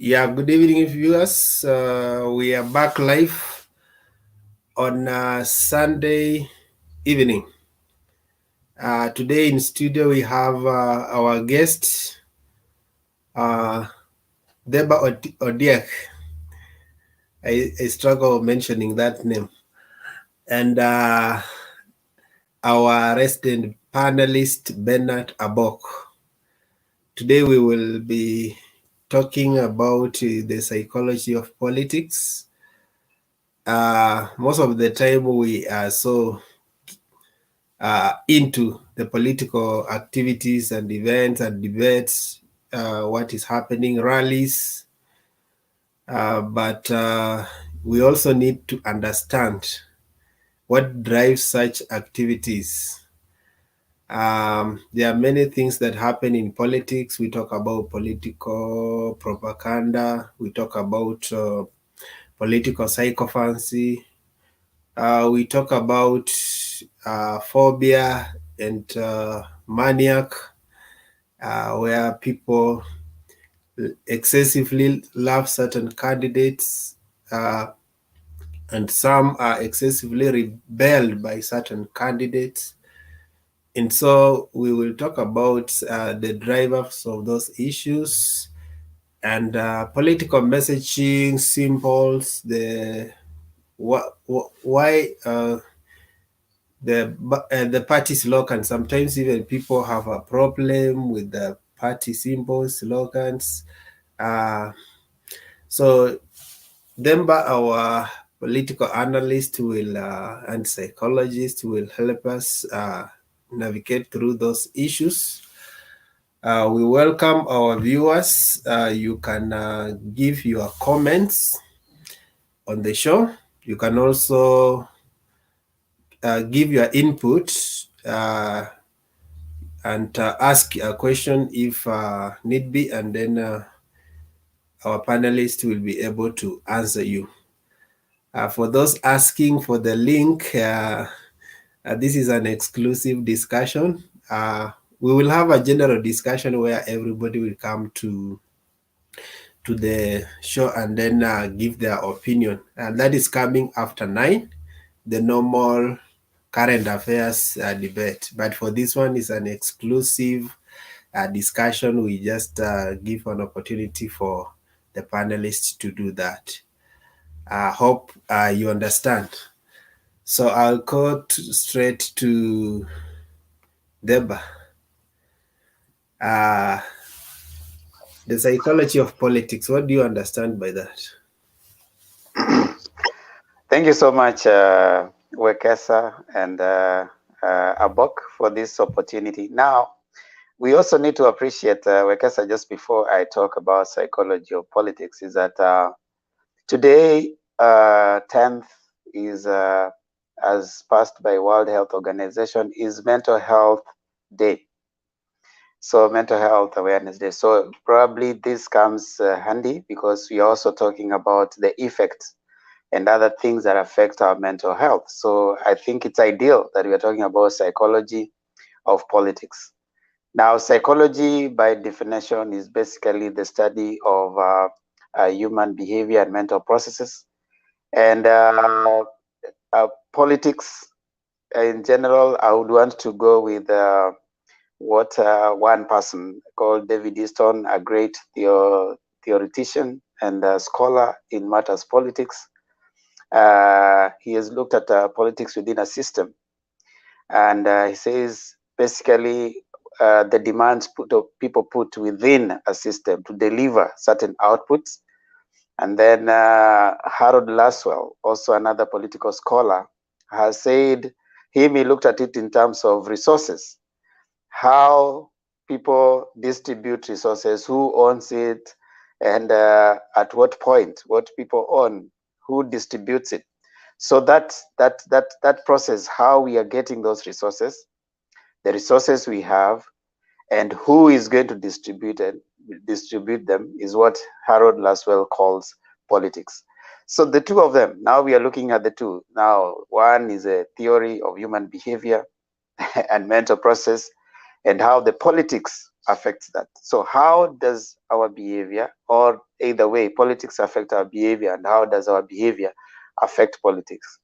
Yeah, good evening, viewers. We are back live on Sunday evening. Today in studio we have our guest, Themba Ondiege. I struggle mentioning that name. And our resident panelist, Benard Abok. Today we will be talking about the psychology of politics. Most of the time we are so into the political activities and events and debates, what is happening, rallies, but we also need to understand what drives such activities. There are many things that happen in politics. We talk about political propaganda. We talk about political psychophancy. We talk about phobia and maniac, where people excessively love certain candidates, and some are excessively rebelled by certain candidates. And so we will talk about the drivers of those issues and political messaging, symbols, why the party slogan. Sometimes even people have a problem with the party symbols, slogans. So Themba, our political analyst, will and psychologist, will help us navigate through those issues. We welcome our viewers. You can give your comments on the show. You can also give your input and ask a question if need be, and then our panelists will be able to answer you. For those asking for the link, this is an exclusive discussion. We will have a general discussion where everybody will come to the show and then give their opinion. And that is coming after 9, the normal current affairs debate. But for this one, is an exclusive discussion. We just give an opportunity for the panelists to do that. I hope you understand. So I'll go straight to Themba. The psychology of politics. What do you understand by that? Thank you so much, Wekesa and Abok, for this opportunity. Now, we also need to appreciate, Wekesa, just before I talk about psychology of politics, is that today, 10th is, as passed by World Health Organization, is Mental Health Day. So Mental Health Awareness Day. So probably this comes handy because we are also talking about the effects and other things that affect our mental health. So I think it's ideal that we are talking about psychology of politics. Now, psychology by definition is basically the study of human behavior and mental processes. And politics in general, I would want to go with what one person called David Easton, a great theoretician and scholar in matters politics. He has looked at politics within a system, and he says basically the demands people put within a system to deliver certain outputs. And then Harold Laswell, also another political scholar, has said he looked at it in terms of resources, how people distribute resources, who owns it, and at what point, what people own, who distributes it. So that process, how we are getting those resources, the resources we have, and who is going to distribute them is what Harold Laswell calls politics. So the two of them, now we are looking at the two. Now, one is a theory of human behavior and mental process, and how the politics affects that. So how does our behavior, or either way, politics affect our behavior, and how does our behavior affect politics?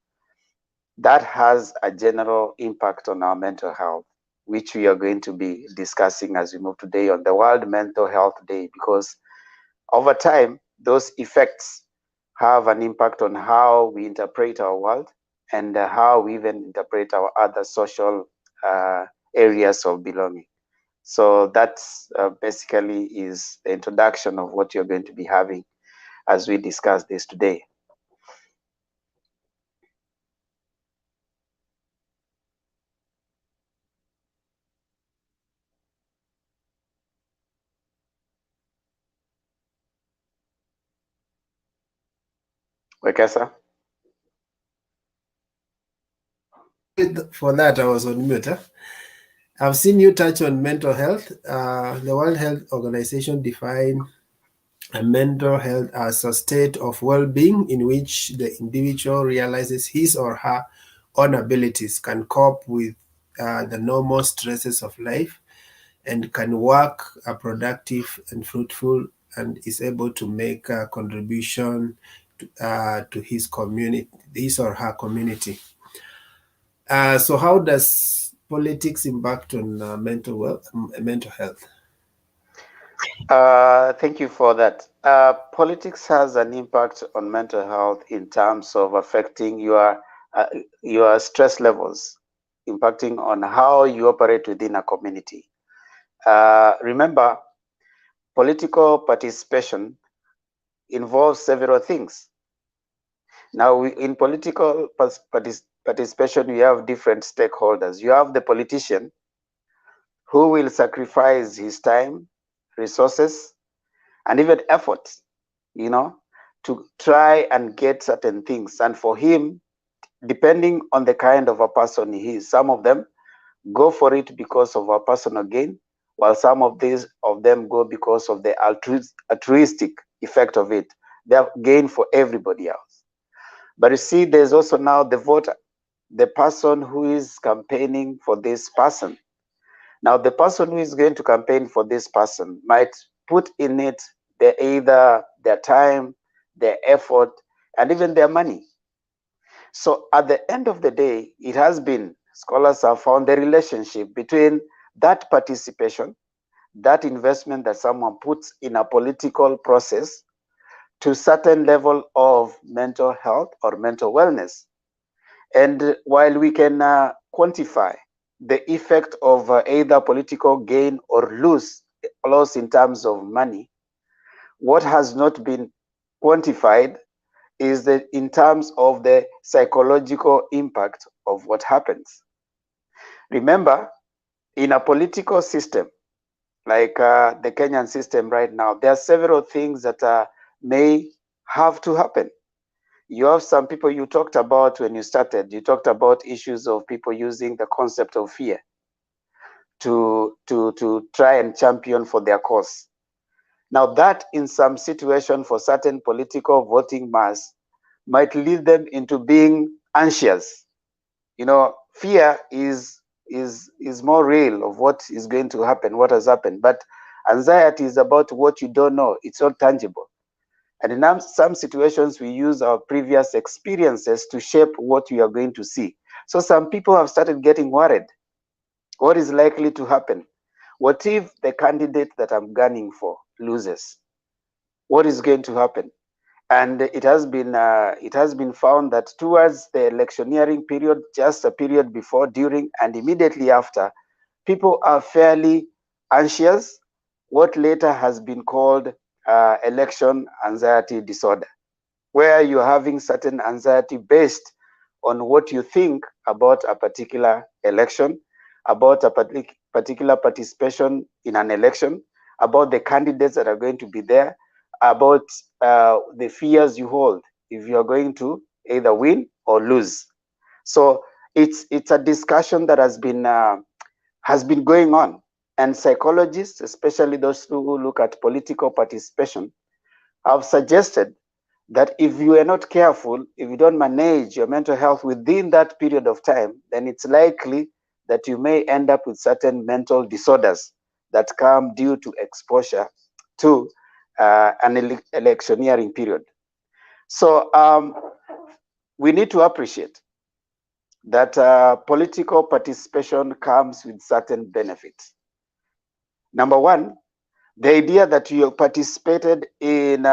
That has a general impact on our mental health, which we are going to be discussing as we move today on the World Mental Health Day, because over time, those effects have an impact on how we interpret our world and how we even interpret our other social areas of belonging. So that's basically is the introduction of what you're going to be having as we discuss this today. Wekesa? For that, I was on mute. Huh? I've seen you touch on mental health. The World Health Organization define mental health as a state of well-being in which the individual realizes his or her own abilities, can cope with the normal stresses of life, and can work productive and fruitful, and is able to make a contribution to his community, his or her community. So how does politics impact on mental health? Thank you for that. Politics has an impact on mental health in terms of affecting your stress levels, impacting on how you operate within a community. Remember, political participation involves several things. Now, in political participation, we have different stakeholders. You have the politician who will sacrifice his time, resources, and even effort, to try and get certain things. And for him, depending on the kind of a person he is, some of them go for it because of a personal gain, while some of them go because of the altruistic effect of it. They have gain for everybody else. But you see, there's also now the voter, the person who is campaigning for this person. Now, the person who is going to campaign for this person might put in it either their time, their effort, and even their money. So at the end of the day, it has been, scholars have found the relationship between that participation, that investment that someone puts in a political process, to certain level of mental health or mental wellness. And while we can quantify the effect of either political gain or loss in terms of money, what has not been quantified is that in terms of the psychological impact of what happens. Remember, in a political system like the Kenyan system right now, there are several things that may have to happen. You have some people, you talked about when you started, you talked about issues of people using the concept of fear to try and champion for their cause. Now that in some situation for certain political voting mass might lead them into being anxious. Fear is more real of what is going to happen, what has happened. But anxiety is about what you don't know. It's not tangible. And in some situations, we use our previous experiences to shape what we are going to see. So some people have started getting worried. What is likely to happen? What if the candidate that I'm gunning for loses? What is going to happen? And it has been found that towards the electioneering period, just a period before, during, and immediately after, people are fairly anxious, what later has been called election anxiety disorder, where you're having certain anxiety based on what you think about a particular election, about a particular participation in an election, about the candidates that are going to be there, about the fears you hold if you're going to either win or lose. So it's a discussion that has been going on, and psychologists, especially those who look at political participation, have suggested that if you are not careful, if you don't manage your mental health within that period of time, then it's likely that you may end up with certain mental disorders that come due to exposure to an electioneering period. So we need to appreciate that political participation comes with certain benefits. Number one, the idea that you participated in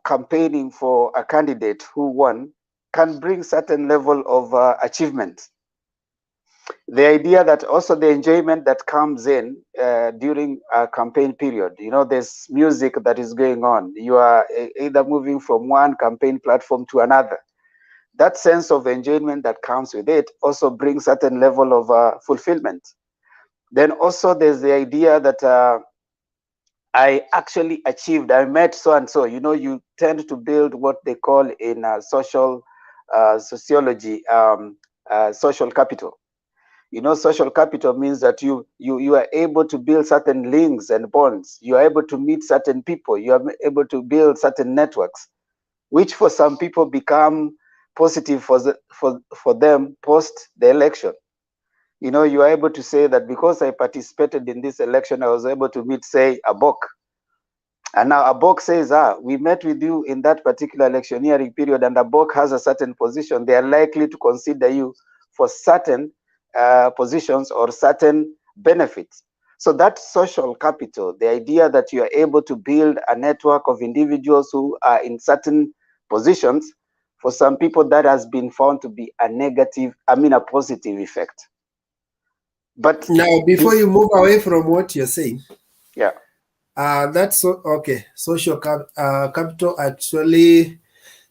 campaigning for a candidate who won can bring certain level of achievement. The idea that also the enjoyment that comes in during a campaign period, there's music that is going on. You are either moving from one campaign platform to another. That sense of enjoyment that comes with it also brings certain level of fulfillment. Then also there's the idea that I actually achieved, I met so and so. You tend to build what they call in social sociology, social capital. Social capital means that you are able to build certain links and bonds. You are able to meet certain people. You are able to build certain networks, which for some people become positive for them post the election. You are able to say that because I participated in this election, I was able to meet, say, Abok. And now Abok says, we met with you in that particular electioneering period, and Abok has a certain position. They are likely to consider you for certain positions or certain benefits. So that social capital, the idea that you are able to build a network of individuals who are in certain positions, for some people that has been found to be a positive effect. But now, before you move away from what you're saying, yeah, that's okay. Social capital actually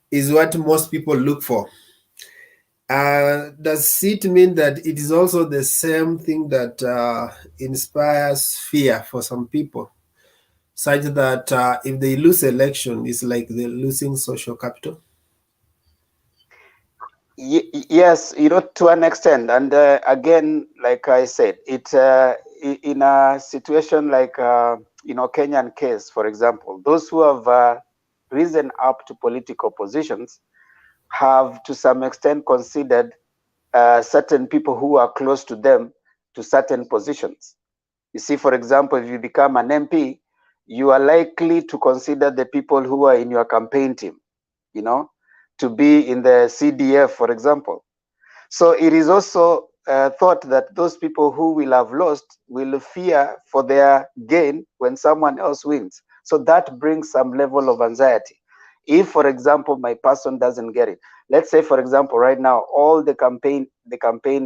is what most people look for. Does it mean that it is also the same thing that inspires fear for some people, such that if they lose election, it's like they're losing social capital? Yes, to an extent. And again, like I said, in a situation like Kenyan case, for example, those who have risen up to political positions have to some extent considered certain people who are close to them to certain positions. You see, for example, if you become an MP, you are likely to consider the people who are in your campaign team, to be in the CDF, for example. So it is also thought that those people who will have lost will fear for their gain when someone else wins. So that brings some level of anxiety. If, for example, my person doesn't get it, let's say, for example, right now, all the campaign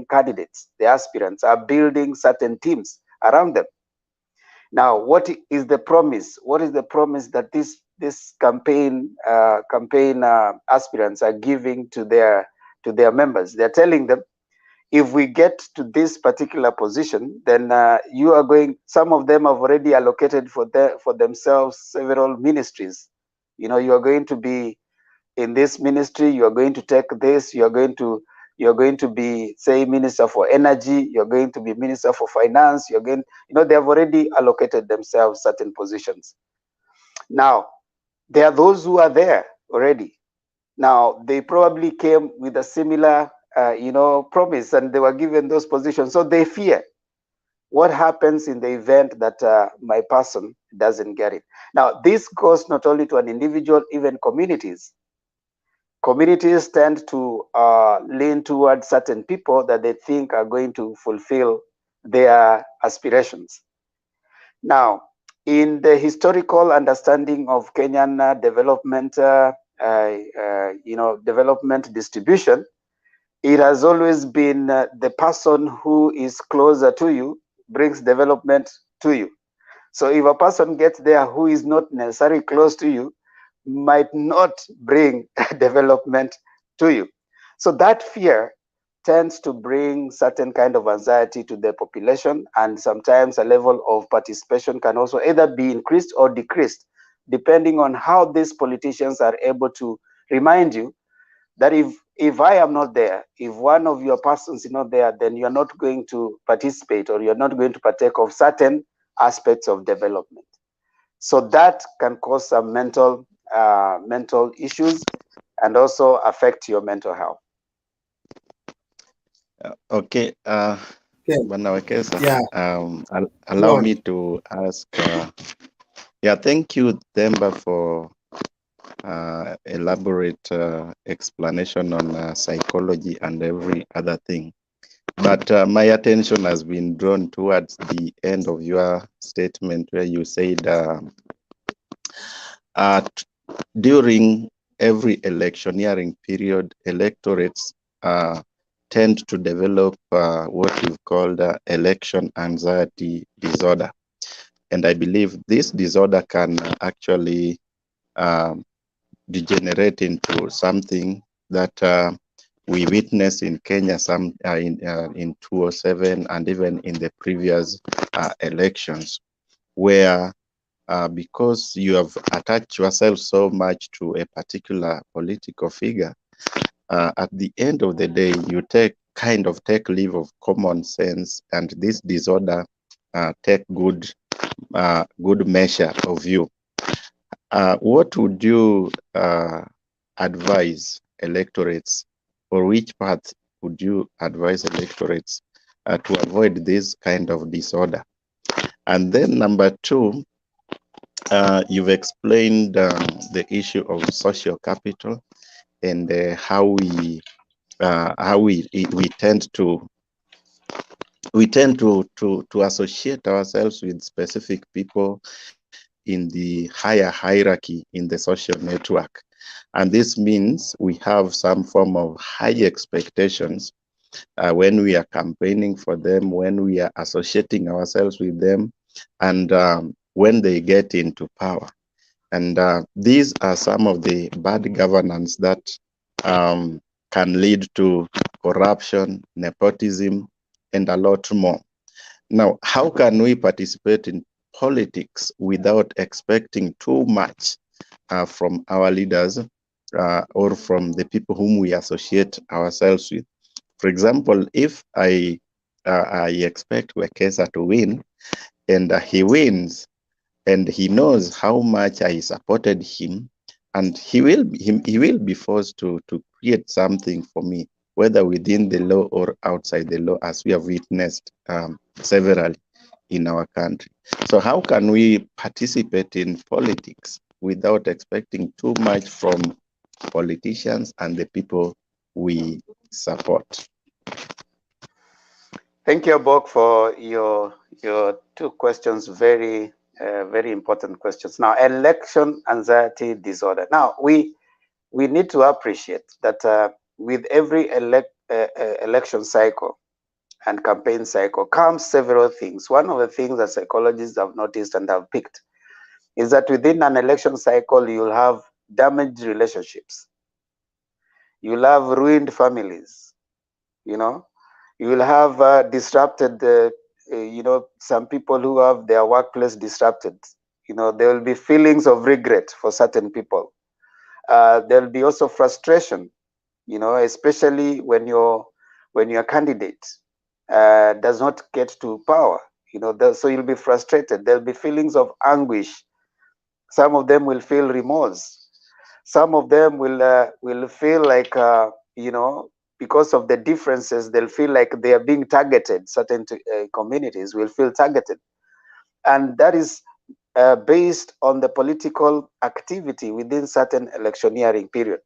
candidates, the aspirants, are building certain teams around them. Now, what is the promise? What is the promise that this campaign aspirants are giving to their members? They're telling them, if we get to this particular position, then you are going. Some of them have already allocated for themselves several ministries. You are going to be in this ministry. You are going to take this. You are going to be, say, minister for energy. You're going to be minister for finance. You're going. They have already allocated themselves certain positions. Now, there are those who are there already. Now, they probably came with a similar promise, and they were given those positions. So they fear what happens in the event that my person doesn't get it. Now, this goes not only to an individual, even communities. Communities tend to lean towards certain people that they think are going to fulfill their aspirations. Now, in the historical understanding of Kenyan development distribution, it has always been the person who is closer to you brings development to you. So if a person gets there who is not necessarily close to you, might not bring development to you. So that fear tends to bring certain kind of anxiety to the population, and sometimes a level of participation can also either be increased or decreased, depending on how these politicians are able to remind you that if I am not there, if one of your persons is not there, then you're not going to participate, or you're not going to partake of certain aspects of development. So that can cause some mental issues and also affect your mental health. Okay. Okay. Bwana Wekesa, Yeah, go allow on. me to ask. Yeah, thank you, Themba, for elaborate explanation on psychology and every other thing. But my attention has been drawn towards the end of your statement where you said uh, during every electioneering period, electorates tend to develop what we've called election anxiety disorder. And I believe this disorder can actually um, degenerate into something that we witnessed in Kenya in 2007 and even in the previous elections, where because you have attached yourself so much to a particular political figure, at the end of the day, you take leave of common sense, and this disorder take good measure of you. What would you advise electorates, or which path would you advise electorates to avoid this kind of disorder? And then number two, you've explained the issue of social capital and how we tend to associate ourselves with specific people in the higher hierarchy in the social network. And this means we have some form of high expectations when we are campaigning for them, when we are associating ourselves with them, and when they get into power. And these are some of the bad governance that can lead to corruption, nepotism, and a lot more. Now, how can we participate in politics without expecting too much from our leaders or from the people whom we associate ourselves with? For example, if I expect Wekesa to win and he wins, and he knows how much I supported him, and he will be forced to create something for me, whether within the law or outside the law, as we have witnessed severally in our country. So how can we participate in politics without expecting too much from politicians and the people we support? Thank you, Abok, for your two questions. Very important questions. Now, election anxiety disorder. Now, we need to appreciate that with every election cycle and campaign cycle comes several things. One of the things that psychologists have noticed and have picked is that within an election cycle, you'll have damaged relationships, you'll have ruined families, you know, you will have disrupted some people who have their workplace disrupted. There will be feelings of regret for certain people. There will be also frustration, especially when your candidate does not get to power. So you'll be frustrated. There'll be feelings of anguish. Some of them will feel remorse. Some of them will feel like because of the differences, they'll feel like they are being targeted. Certain communities will feel targeted, and that is based on the political activity within certain electioneering period.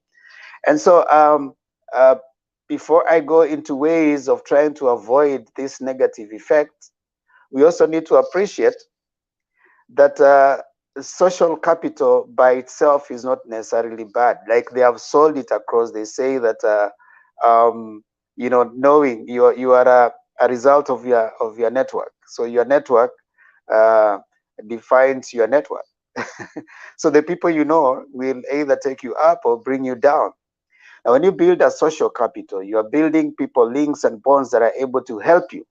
And so before I go into ways of trying to avoid this negative effect, we also need to appreciate that social capital by itself is not necessarily bad. Like they have sold it across. They say that knowing you are a result of your network. So your network uh, defines your network. So the people you know will either take you up or bring you down. Now, when you build a social capital, you are building people, links, and bonds that are able to help you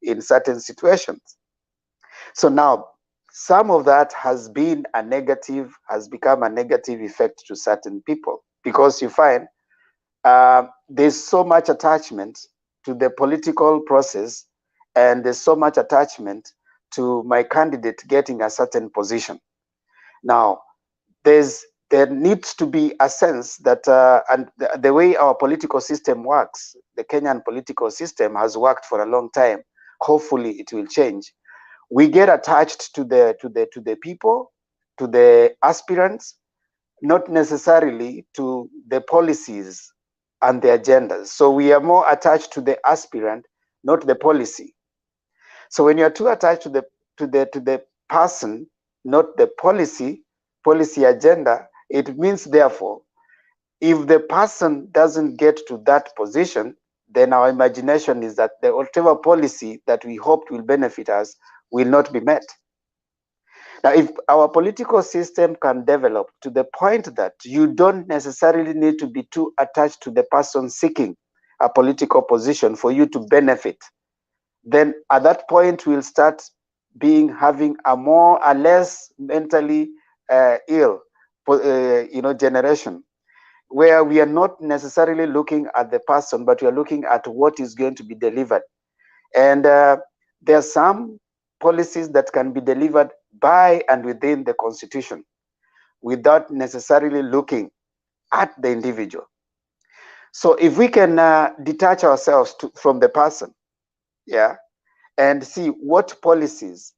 in certain situations. So now, some of that has become a negative effect to certain people, because you find there's so much attachment to the political process, and there's so much attachment to my candidate getting a certain position. Now, there needs to be a sense that, and the way our political system works, the Kenyan political system has worked for a long time, hopefully it will change. We get attached to the people, to the aspirants, not necessarily to the policies and the agendas. So we are more attached to the aspirant, not the policy. So when you are too attached to the person, not the policy agenda, it means therefore, if the person doesn't get to that position, then our imagination is that the whatever policy that we hoped will benefit us will not be met. Now, if our political system can develop to the point that you don't necessarily need to be too attached to the person seeking a political position for you to benefit, then at that point we'll start having a less mentally ill generation, where we are not necessarily looking at the person, but we are looking at what is going to be delivered. And there are some policies that can be delivered by and within the Constitution without necessarily looking at the individual. So if we can detach ourselves from the person, yeah, and see what policies,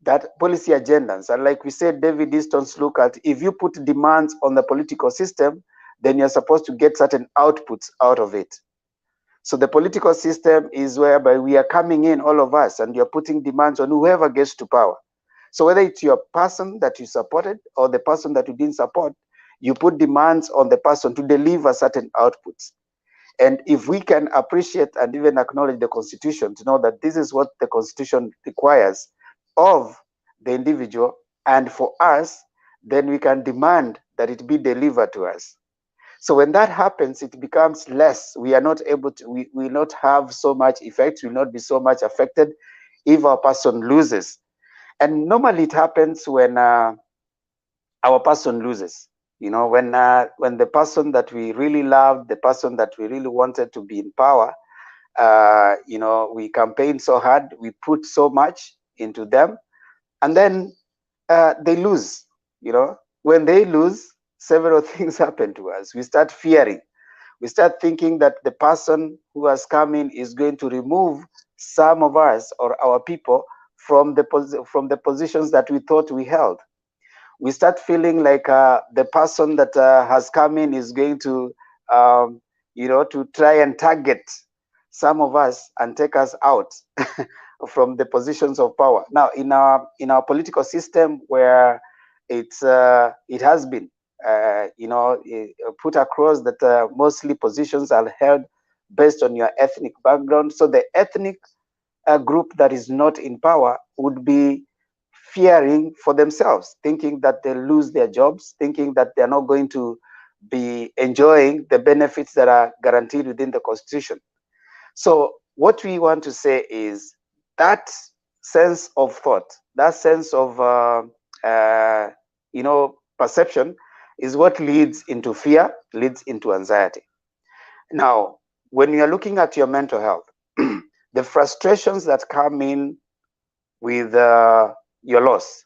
that policy agendas, and like we said, David Easton's look at, if you put demands on the political system, then you're supposed to get certain outputs out of it. So the political system is whereby we are coming in, all of us, and you're putting demands on whoever gets to power. So whether it's your person that you supported or the person that you didn't support, you put demands on the person to deliver certain outputs. And if we can appreciate and even acknowledge the Constitution to know that this is what the Constitution requires of the individual and for us, then we can demand that it be delivered to us. So when that happens, it becomes less. We are not able to, we will not have so much effect, we will not be so much affected if our person loses. And normally it happens when our person loses. You know, when the person that we really loved, the person that we really wanted to be in power, you know, we campaign so hard, we put so much into them, and then they lose. You know, when they lose, several things happen to us. We start fearing. We start thinking that the person who has come in is going to remove some of us or our people from the positions that we thought we held. We start feeling like the person that has come in is going to, you know, to try and target some of us and take us out from the positions of power. Now, in our political system, where it has been, you know, put across that mostly positions are held based on your ethnic background. So the ethnic group that is not in power would be fearing for themselves, thinking that they'll lose their jobs, thinking that they're not going to be enjoying the benefits that are guaranteed within the Constitution. So what we want to say is that sense of thought, that sense of you know, perception is what leads into fear, leads into anxiety. Now, when you're looking at your mental health, the frustrations that come in with your loss.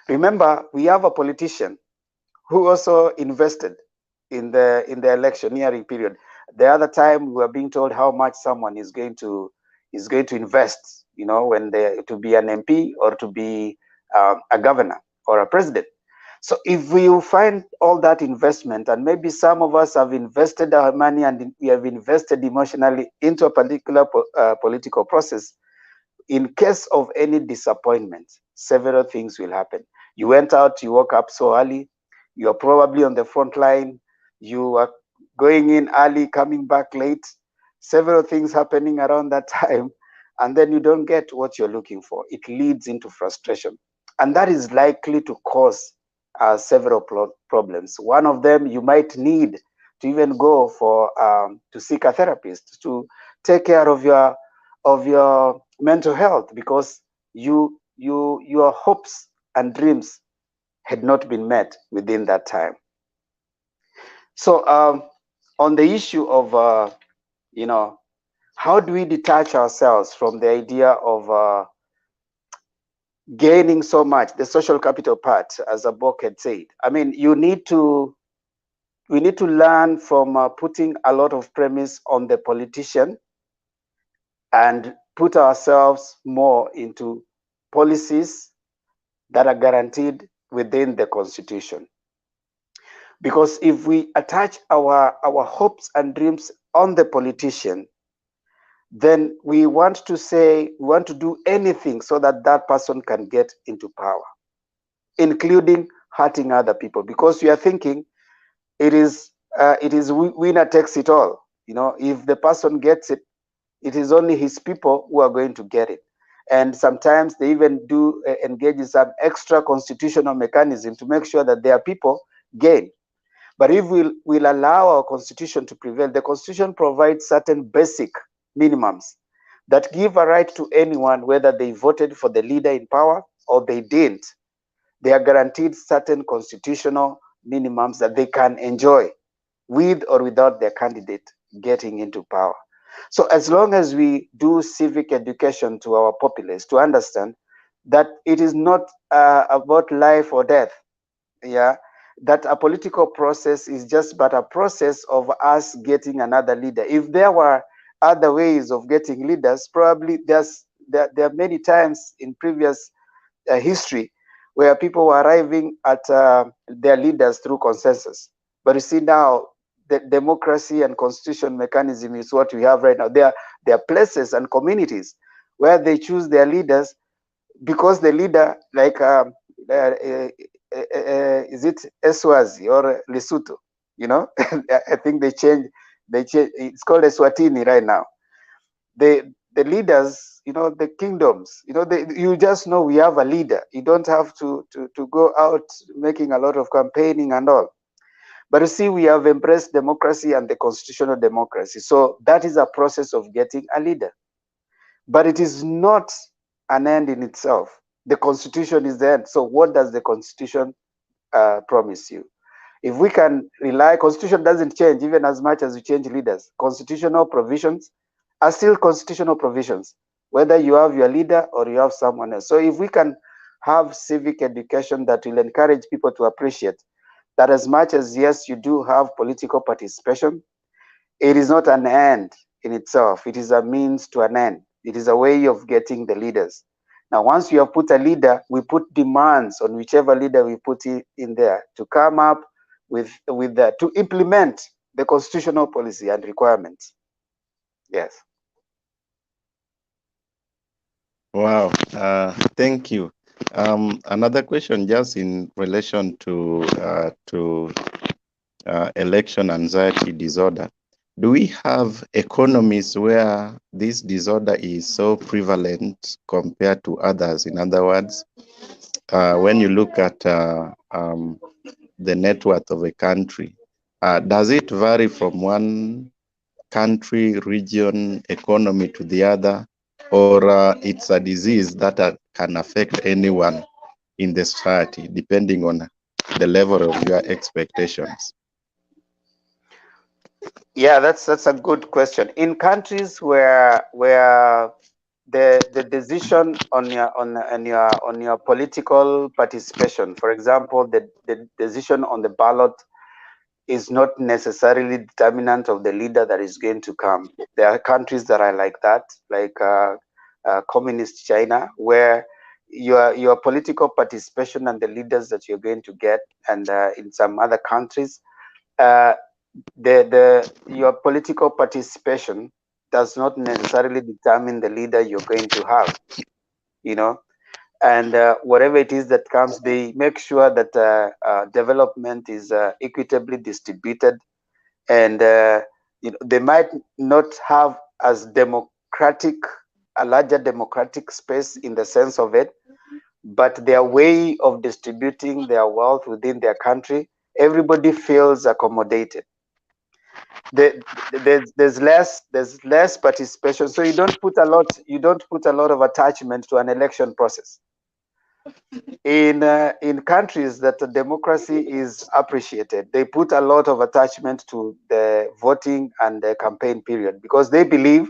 Remember, we have a politician who also invested in the electioneering period. The other time we were being told how much someone is going to invest, you know, when they to be an MP or to be a governor or a president. So if we find all that investment, and maybe some of us have invested our money and we have invested emotionally into a particular political process, in case of any disappointment, several things will happen. You went out, you woke up so early, you're probably on the front line, you are going in early, coming back late, several things happening around that time, and then you don't get what you're looking for. It leads into frustration. And that is likely to cause several problems. One of them, you might need to even go for to seek a therapist to take care of your mental health, because your hopes and dreams had not been met within that time. So on the issue of you know, how do we detach ourselves from the idea of gaining so much, the social capital part, as Abok had said? I mean, we need to learn from putting a lot of premise on the politician and put ourselves more into policies that are guaranteed within the Constitution. Because if we attach our hopes and dreams on the politician, then we want to do anything so that that person can get into power, including hurting other people, because we are thinking it is winner takes it all. You know, if the person gets it, it is only his people who are going to get it. And sometimes they even do engage in some extra constitutional mechanism to make sure that their people gain. But if we'll allow our constitution to prevail, the constitution provides certain basic minimums that give a right to anyone, whether they voted for the leader in power or they didn't. They are guaranteed certain constitutional minimums that they can enjoy with or without their candidate getting into power. So as long as we do civic education to our populace to understand that it is not about life or death, yeah, that a political process is just but a process of us getting another leader. If there were other ways of getting leaders, probably there are many times in previous history where people were arriving at their leaders through consensus. But you see now, the democracy and constitution mechanism is what we have right now. There are places and communities where they choose their leaders because the leader, like is it Eswazi or Lesotho? You know, I think they change. It's called Eswatini right now. The leaders, you know, the kingdoms, you know, you just know we have a leader. You don't have to go out making a lot of campaigning and all. But you see, we have embraced democracy and the constitutional democracy. So that is a process of getting a leader. But it is not an end in itself. The constitution is the end. So what does the constitution promise you? If we can rely, constitution doesn't change even as much as you change leaders. Constitutional provisions are still constitutional provisions, whether you have your leader or you have someone else. So if we can have civic education that will encourage people to appreciate that as much as, yes, you do have political participation, it is not an end in itself. It is a means to an end. It is a way of getting the leaders. Now, once you have put a leader, we put demands on whichever leader we put in there to come up with to implement the constitutional policy and requirements. Yes. Wow, thank you. Another question, just in relation to election anxiety disorder. Do we have economies where this disorder is so prevalent compared to others? In other words, when you look at the net worth of a country, does it vary from one country, region, economy to the other, or it's a disease that can affect anyone in the society, depending on the level of your expectations? Yeah, that's a good question. In countries where the decision on your political participation, for example, the decision on the ballot is not necessarily determinant of the leader that is going to come. There are countries that are like that, like communist China, where your political participation and the leaders that you're going to get, and in some other countries, your political participation does not necessarily determine the leader you're going to have, you know. And whatever it is that comes, they make sure that development is equitably distributed, and you know, they might not have as a larger democratic space in the sense of it, but their way of distributing their wealth within their country, everybody feels accommodated. There's less participation, so you don't put a lot of attachment to an election process. In countries that democracy is appreciated, they put a lot of attachment to the voting and the campaign period, because they believe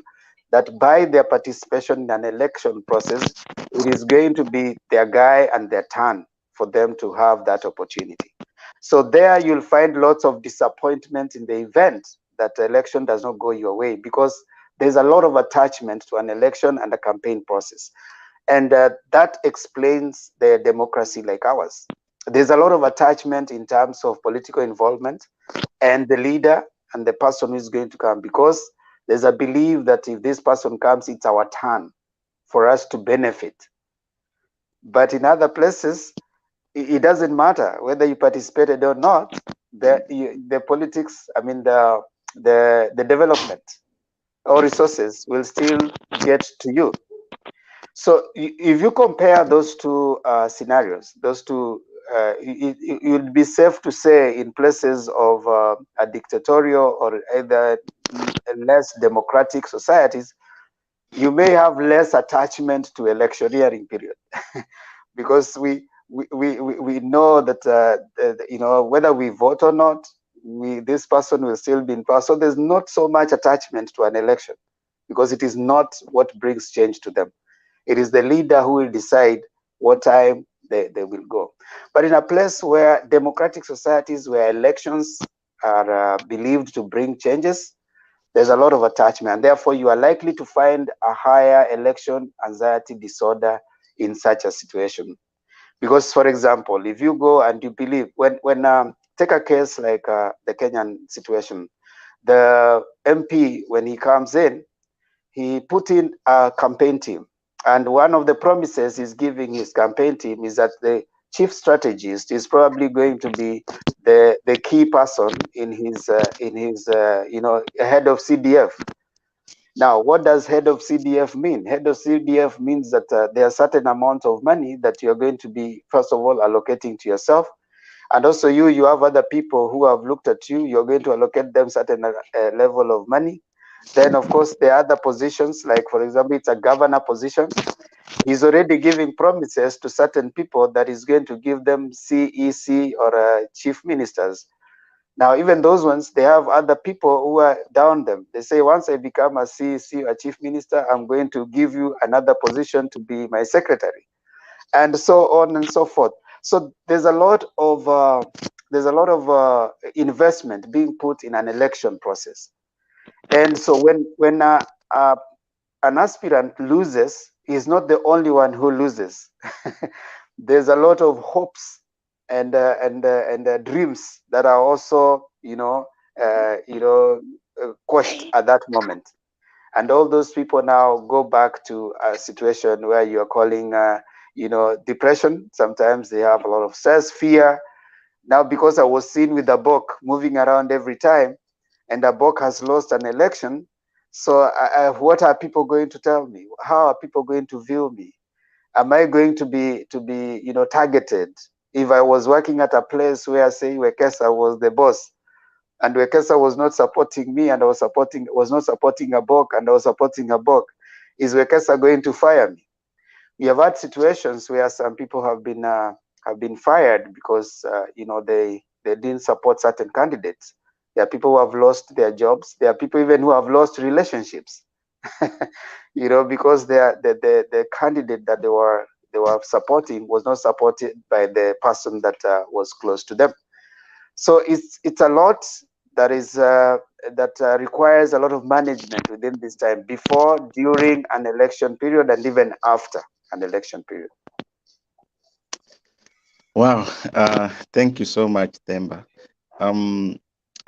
that by their participation in an election process, it is going to be their guy and their turn for them to have that opportunity. So there you'll find lots of disappointment in the event that the election does not go your way, because there's a lot of attachment to an election and a campaign process. And that explains the democracy like ours. There's a lot of attachment in terms of political involvement and the leader and the person who is going to come, because there's a belief that if this person comes, it's our turn for us to benefit. But in other places, it doesn't matter whether you participated or not. The politics, I mean, the development or resources will still get to you. So if you compare those two scenarios, those two, it would be safe to say in places of a dictatorial or either less democratic societies, you may have less attachment to electioneering period because we know that you know, whether we vote or not, this person will still be in power. So there's not so much attachment to an election because it is not what brings change to them. It is the leader who will decide what time they will go. But in a place where democratic societies, where elections are believed to bring changes, there's a lot of attachment. And therefore, you are likely to find a higher election anxiety disorder in such a situation. Because, for example, if you go and you believe, take a case like the Kenyan situation, the MP, when he comes in, he put in a campaign team. And one of the promises he's giving his campaign team is that the chief strategist is probably going to be the key person in his you know, head of CDF. Now, what does head of CDF mean? Head of CDF means that there are certain amount of money that you're going to be, first of all, allocating to yourself. And also you have other people who have looked at you. You're going to allocate them certain level of money. Then, of course, there are other positions, like, for example, it's a governor position. He's already giving promises to certain people that he's going to give them CEC or chief ministers. Now, even those ones, they have other people who are down them. They say, once I become a CEC or a chief minister, I'm going to give you another position to be my secretary, and so on and so forth. So there's a lot of investment being put in an election process. And so when an aspirant loses, he's not the only one who loses. There's a lot of hopes and dreams that are also, quashed at that moment. And all those people now go back to a situation where you're calling, depression. Sometimes they have a lot of stress, fear. Now, because I was seen with Abok moving around every time, and Abok has lost an election, so what are people going to tell me? How are people going to view me? Am I going to be targeted? If I was working at a place where, say, Wekesa was the boss, and Wekesa was not supporting me, and was not supporting Abok, and I was supporting Abok, is Wekesa going to fire me? We have had situations where some people have been fired because they didn't support certain candidates. There are people who have lost their jobs. There are people even who have lost relationships, because the candidate that they were supporting was not supported by the person that was close to them. So it's a lot that is that requires a lot of management within this time, before, during an election period, and even after an election period. Wow, thank you so much, Themba.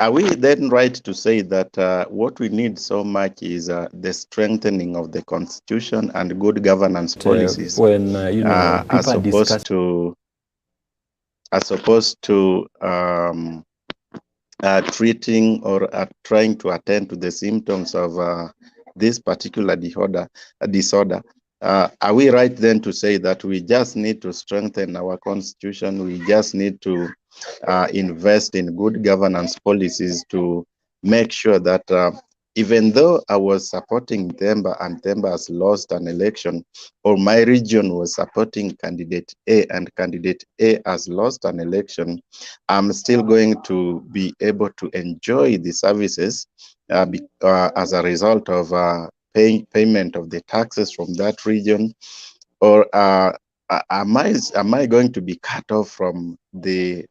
Are we then right to say that what we need so much is the strengthening of the constitution and good governance policies, when as opposed to treating or trying to attend to the symptoms of this particular disorder? Are we right then to say that we just need to strengthen our constitution? We just need to invest in good governance policies to make sure that even though I was supporting Themba and Themba has lost an election, or my region was supporting candidate A and candidate A has lost an election, I'm still going to be able to enjoy the services as a result of payment of the taxes from that region? Or am I going to be cut off from the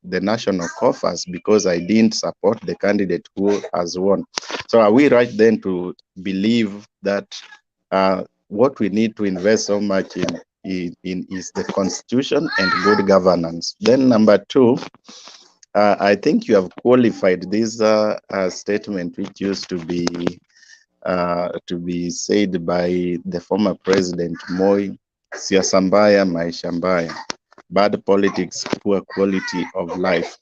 the national coffers because I didn't support the candidate who has won. So are we right then to believe that what we need to invest so much in is the constitution and good governance? Then number two, I think you have qualified this statement, which used to be said by the former president Moi, siasa mbaya, maisha mbaya, bad politics, poor quality of life.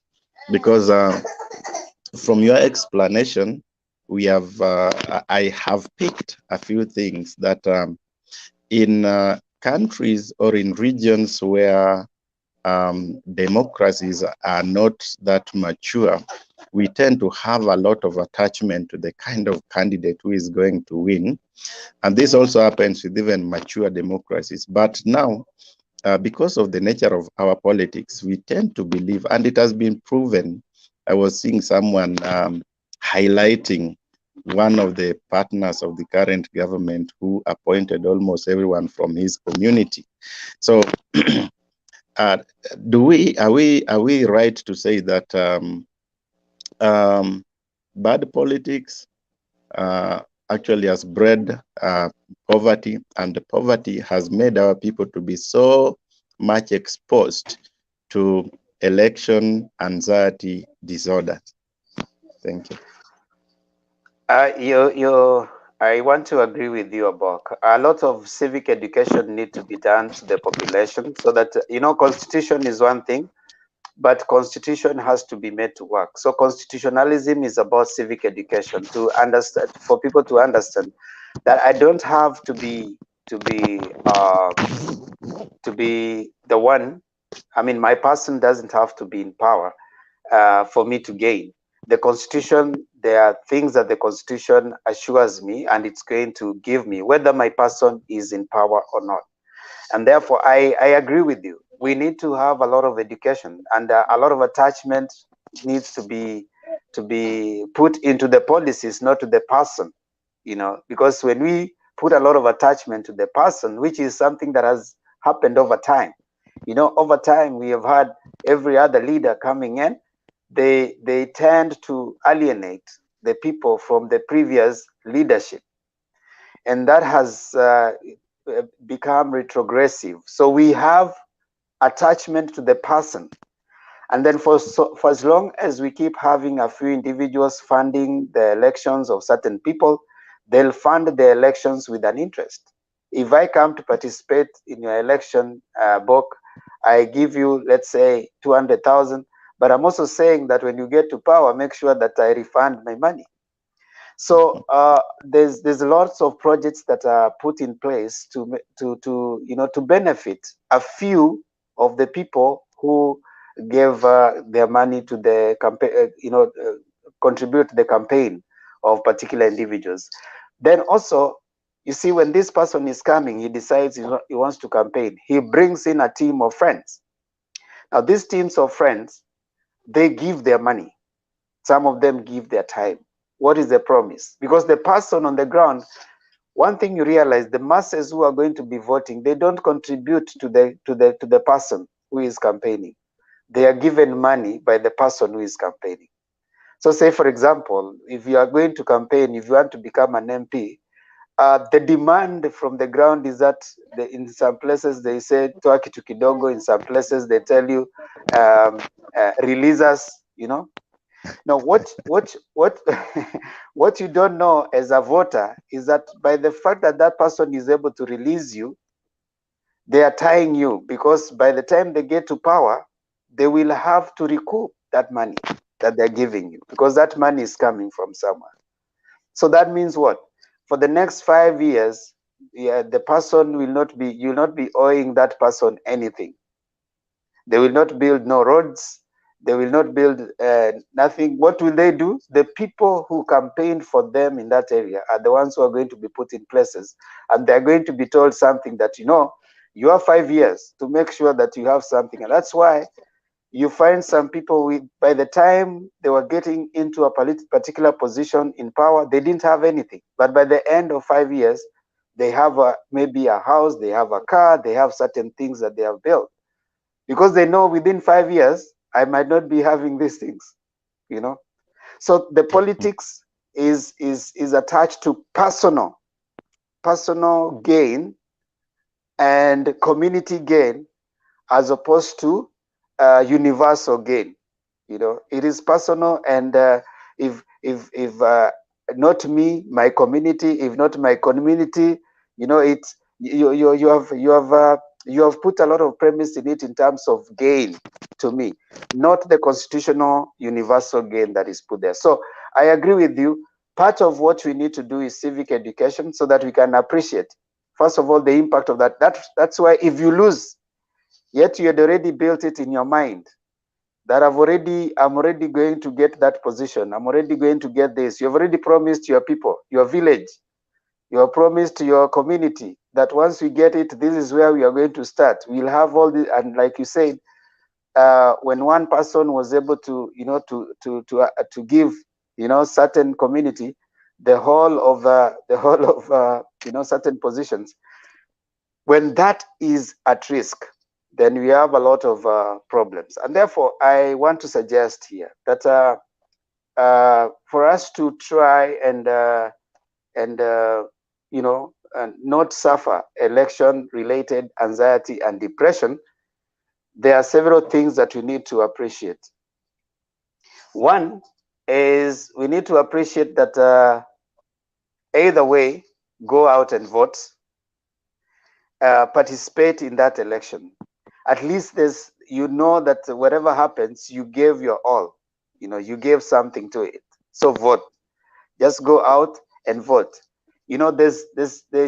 Because from your explanation, I have picked a few things that in countries or in regions where democracies are not that mature, we tend to have a lot of attachment to the kind of candidate who is going to win. And this also happens with even mature democracies. But now, because of the nature of our politics, we tend to believe, and it has been proven. I was seeing someone highlighting one of the partners of the current government who appointed almost everyone from his community. So are we right to say that bad politics actually has bred poverty, and the poverty has made our people to be so much exposed to election anxiety disorders? Thank you. I want to agree with you, Abok. A lot of civic education need to be done to the population so that, constitution is one thing, but constitution has to be made to work. So constitutionalism is about civic education, to understand, for people to understand that I don't have to be the one. I mean, my person doesn't have to be in power for me to gain. The Constitution, there are things that the Constitution assures me and it's going to give me, whether my person is in power or not. And therefore, I agree with you. We need to have a lot of education, and a lot of attachment needs to be put into the policies, not to the person. Because when we put a lot of attachment to the person, which is something that has happened over time, over time we have had every other leader coming in, they tend to alienate the people from the previous leadership, and that has become retrogressive. So we have attachment to the person, and then for as long as we keep having a few individuals funding the elections of certain people, they'll fund the elections with an interest. If I come to participate in your election, Bok, I give you, let's say, 200,000, but I'm also saying that when you get to power, make sure that I refund my money. So there's lots of projects that are put in place to benefit a few of the people who gave their money to the campaign, contribute to the campaign of particular individuals. Then also, you see, when this person is coming, he decides he wants to campaign. He brings in a team of friends. Now, these teams of friends, they give their money. Some of them give their time. What is the promise? Because the person on the ground, one thing you realize, the masses who are going to be voting, they don't contribute to the person who is campaigning. They are given money by the person who is campaigning. So say, for example, if you are going to campaign, if you want to become an MP, the demand from the ground is that in some places they say toa kitu kidogo, in some places they tell you release us, Now what what you don't know as a voter is that by the fact that that person is able to release you, they are tying you, because by the time they get to power, they will have to recoup that money that they're giving you, because that money is coming from somewhere. So that means what? For the next 5 years, the person will not be, you'll not be owing that person anything. They will not build no roads. They will not build nothing. What will they do? The people who campaigned for them in that area are the ones who are going to be put in places, and they're going to be told something that, you have 5 years to make sure that you have something. And that's why you find some people, by the time they were getting into a particular position in power, they didn't have anything. But by the end of 5 years, they have maybe a house, they have a car, they have certain things that they have built. Because they know within 5 years, I might not be having these things, you know. So the politics is attached to personal gain and community gain, as opposed to universal gain. You know, it is personal, and if not me, my community, if not my community, you know, it's you have put a lot of premise in it in terms of gain to me, not the constitutional universal gain that is put there. So I agree with you. Part of what we need to do is civic education, so that we can appreciate, first of all, the impact of that. That's why if you lose, yet you had already built it in your mind that I'm already going to get that position. I'm already going to get this. You've already promised your people, your village, you have promised your community that once we get it, this is where we are going to start. We'll have all this, and like you said, when one person was able to, you know, to give, you know, certain community the whole of you know, certain positions, when that is at risk, then we have a lot of problems. And therefore, I want to suggest here that for us to try and you know, not suffer election-related anxiety and depression, there are several things that we need to appreciate. One is we need to appreciate that either way, go out and vote, participate in that election. At least there's, you know, that whatever happens, you gave your all. You know, you gave something to it. So vote. Just go out and vote. You know, they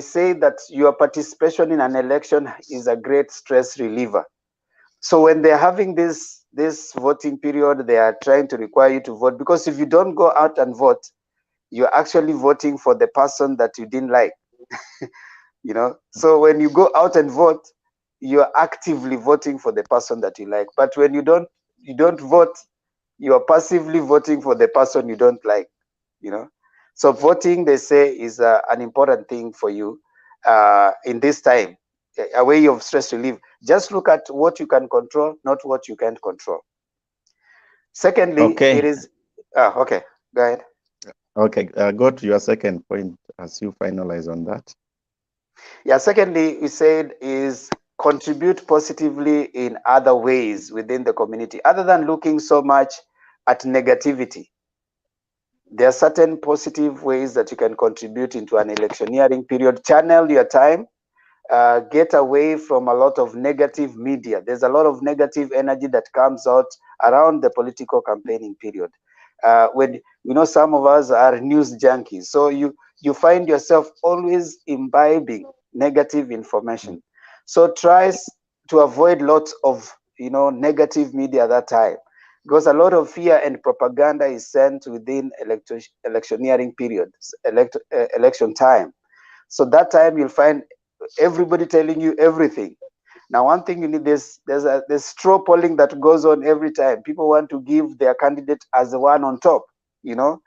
say that your participation in an election is a great stress reliever. So when they're having this voting period, they are trying to require you to vote, because if you don't go out and vote, you're actually voting for the person that you didn't like. You know, so when you go out and vote, you're actively voting for the person that you like. But when you don't vote, you're passively voting for the person you don't like. You know, so voting, they say, is an important thing for you in this time, a way of stress relief. Just look at what you can control, not what you can't control. Secondly, Okay. it is okay, go ahead. Okay, go to your second point as you finalize on that. Yeah, secondly, we said is contribute positively in other ways within the community, other than looking so much at negativity. There are certain positive ways that you can contribute into an electioneering period. Channel your time, get away from a lot of negative media. There's a lot of negative energy that comes out around the political campaigning period. When, you know, some of us are news junkies, so you find yourself always imbibing negative information. So try to avoid lots of, you know, negative media at that time, because a lot of fear and propaganda is sent within electioneering periods, election time. So that time you'll find everybody telling you everything. Now, one thing you need, there's straw polling that goes on every time. People want to give their candidate as the one on top, you know.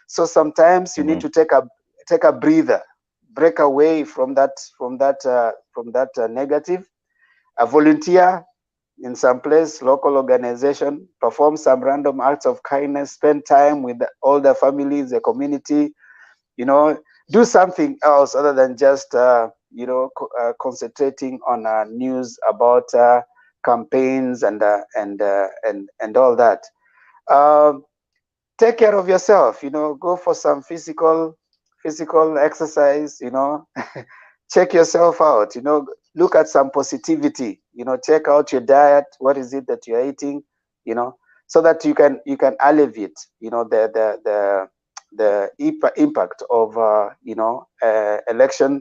So sometimes you need to take a breather, break away from that negative. Volunteer in some place, local organization, perform some random acts of kindness, spend time with all the families, the community, you know, do something else other than just you know, concentrating on news about campaigns and all that. Take care of yourself, you know, go for some physical exercise, you know. Check yourself out, you know, look at some positivity, you know, check out your diet, what is it that you're eating, you know, so that you can alleviate, you know, the impact of you know, election,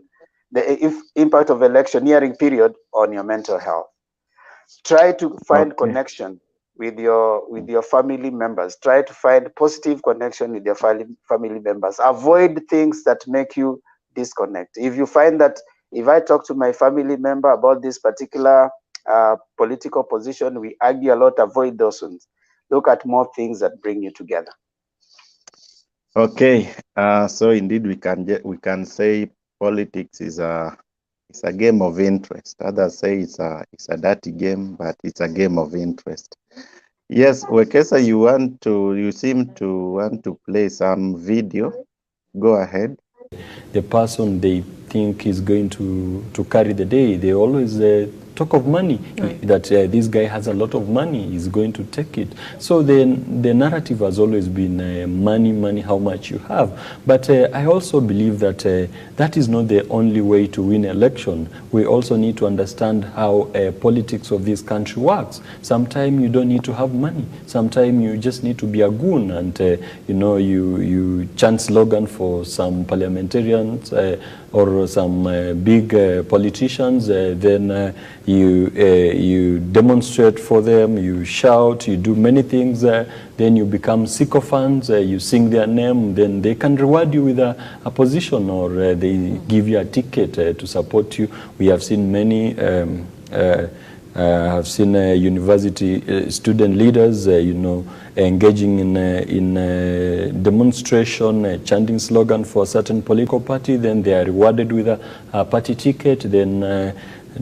the impact of electioneering period on your mental health. Try to find connection with your family members. Try to find positive connection with your family members. Avoid things that make you disconnect. If you find that, if I talk to my family member about this particular political position, we argue a lot, avoid those ones. Look at more things that bring you together. Okay, so indeed we can say politics is it's a game of interest. Others say it's a dirty game, but it's a game of interest. Yes, Wekesa, you seem to want to play some video. Go ahead. The person they think is going to carry the day, they always talk of money, that this guy has a lot of money, he's going to take it. So the narrative has always been money, money, how much you have. But I also believe that that is not the only way to win election. We also need to understand how politics of this country works. Sometimes you don't need to have money. Sometimes you just need to be a goon, and you chant slogan for some parliamentarians or some big politicians. Then you demonstrate for them. You shout. You do many things. Then you become sycophants. You sing their name. Then they can reward you with a position, or they give you a ticket to support you. We have seen many. I've seen university student leaders, engaging in demonstration, chanting slogan for a certain political party. Then they are rewarded with a party ticket. Then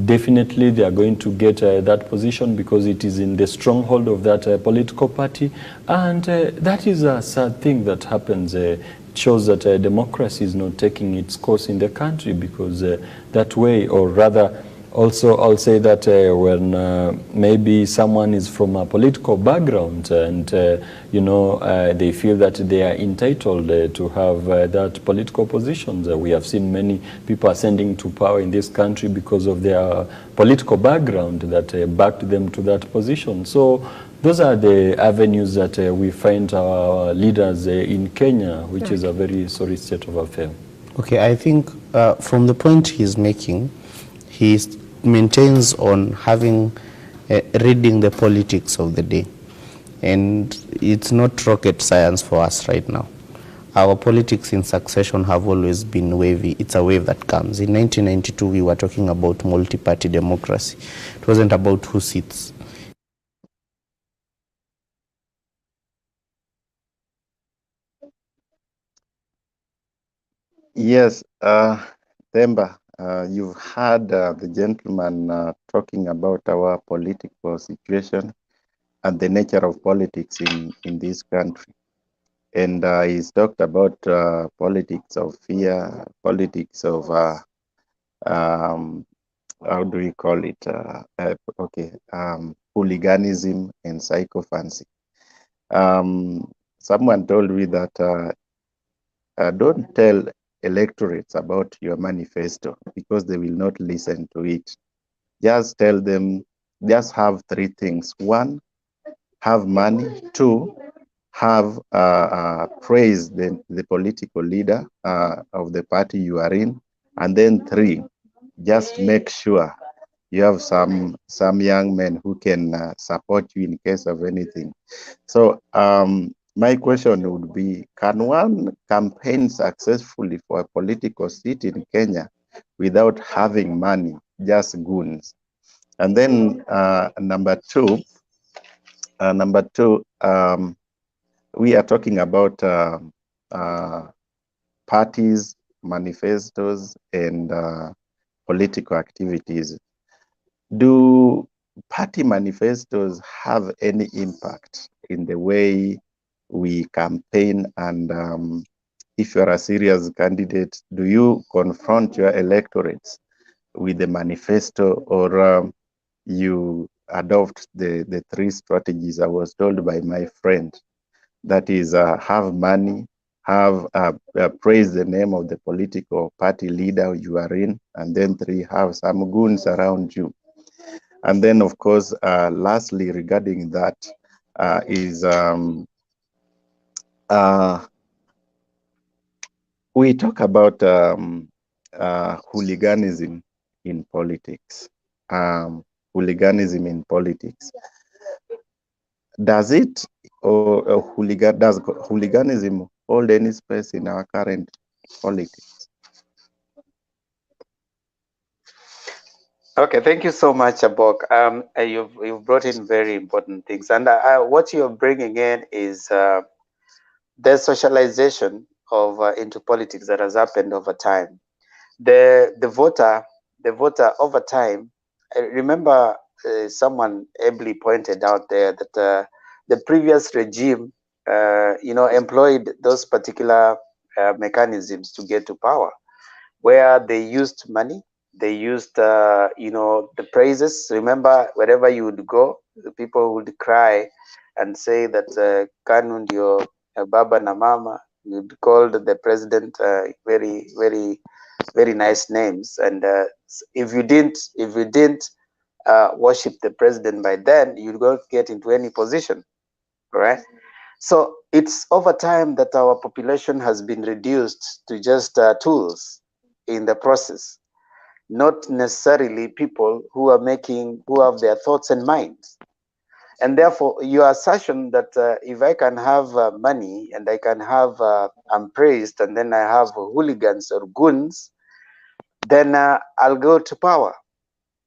definitely they are going to get that position because it is in the stronghold of that political party. And that is a sad thing that happens. It shows that democracy is not taking its course in the country, because that way, or rather, also, I'll say that when maybe someone is from a political background and, they feel that they are entitled to have that political positions. We have seen many people ascending to power in this country because of their political background that backed them to that position. So those are the avenues that we find our leaders in Kenya, which is a very sorry state of affairs. Okay, I think from the point he's making, he maintains on having reading the politics of the day, and it's not rocket science for us right now. Our politics in succession have always been wavy. It's a wave that comes. In 1992, we were talking about multi-party democracy. It wasn't about who sits. Yes, Themba, you've heard the gentleman talking about our political situation and the nature of politics in this country. And he's talked about politics of fear, politics of, how do we call it? Hooliganism and psychophancy. Someone told me that don't tell electorates about your manifesto because they will not listen to it. Just tell them, just have three things. One, have money. Two, have praise the political leader of the party you are in. And then three, just make sure you have some young men who can support you in case of anything. So my question would be, can one campaign successfully for a political seat in Kenya without having money, just goons? And then number two, we are talking about parties, manifestos, and political activities. Do party manifestos have any impact in the way we campaign? And if you're a serious candidate, do you confront your electorates with the manifesto, or you adopt the three strategies I was told by my friend? That is, have money, have praise the name of the political party leader you are in, and then three, have some goons around you. And then, of course, lastly, regarding that, is we talk about hooliganism in politics. Hooliganism in politics. Does it, or does hooliganism hold any space in our current politics? Okay, thank you so much, Abok. You've brought in very important things, and what you're bringing in is the socialization of into politics that has happened over time. The voter over time. I remember someone ably pointed out there that the previous regime, employed those particular mechanisms to get to power, where they used money, they used, the praises. Remember, wherever you would go, the people would cry and say that Kanu ndio baba na mama. You'd call the president very, very, very nice names, and if you didn't worship the president by then, you don't get into any position, right? So it's over time that our population has been reduced to just tools in the process, not necessarily people who have their thoughts and minds. And therefore, your assertion that if I can have money and I can have, I'm praised, and then I have hooligans or goons, then I'll go to power.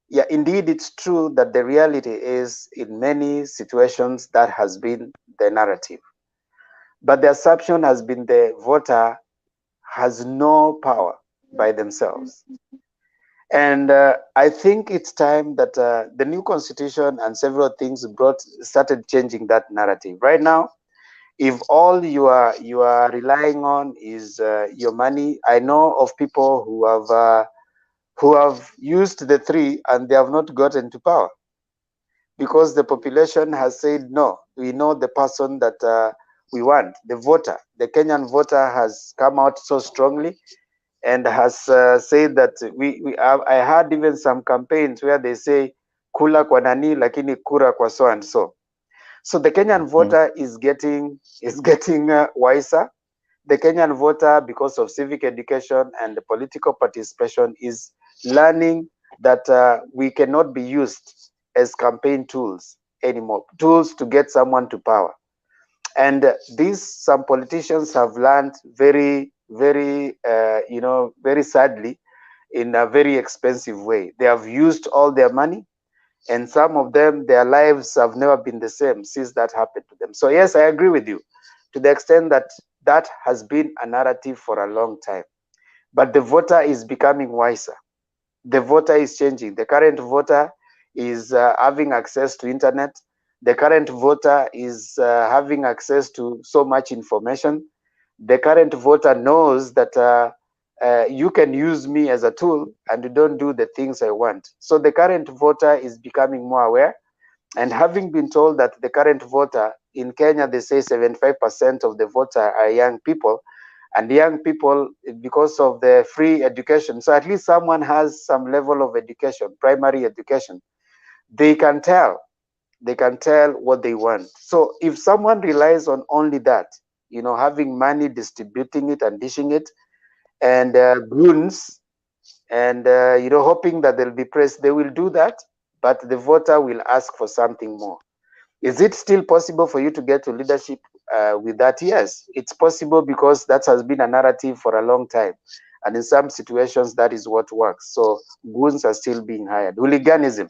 Yeah, indeed, it's true that the reality is, in many situations, that has been the narrative. But the assumption has been the voter has no power by themselves. And I think it's time that the new constitution and several things started changing that narrative. Right now, if all you are relying on is your money, I know of people who have used the three and they have not gotten to power, because the population has said no. We know the person that we want, the voter. The Kenyan voter has come out so strongly and has said that I heard even some campaigns where they say kula kwa nani lakini kura kwa so and so. So the Kenyan voter is getting wiser. The Kenyan voter, because of civic education and the political participation, is learning that we cannot be used as campaign tools anymore, tools to get someone to power. And some politicians have learned very, very, very sadly, in a very expensive way. They have used all their money, and some of them, their lives have never been the same since that happened to them. So yes, I agree with you to the extent that that has been a narrative for a long time. But the voter is becoming wiser. The voter is changing. The current voter is having access to internet. The current voter is having access to so much information. The current voter knows that you can use me as a tool and you don't do the things I want. So the current voter is becoming more aware. And having been told that the current voter in Kenya, they say 75% of the voter are young people, and young people, because of the free education, so at least someone has some level of education, primary education, they can tell what they want. So if someone relies on only that, having money, distributing it and dishing it, and goons, and hoping that they'll be praised, they will do that, but the voter will ask for something more. Is it still possible for you to get to leadership with that? Yes, it's possible, because that has been a narrative for a long time. And in some situations, that is what works. So goons are still being hired. Hooliganism.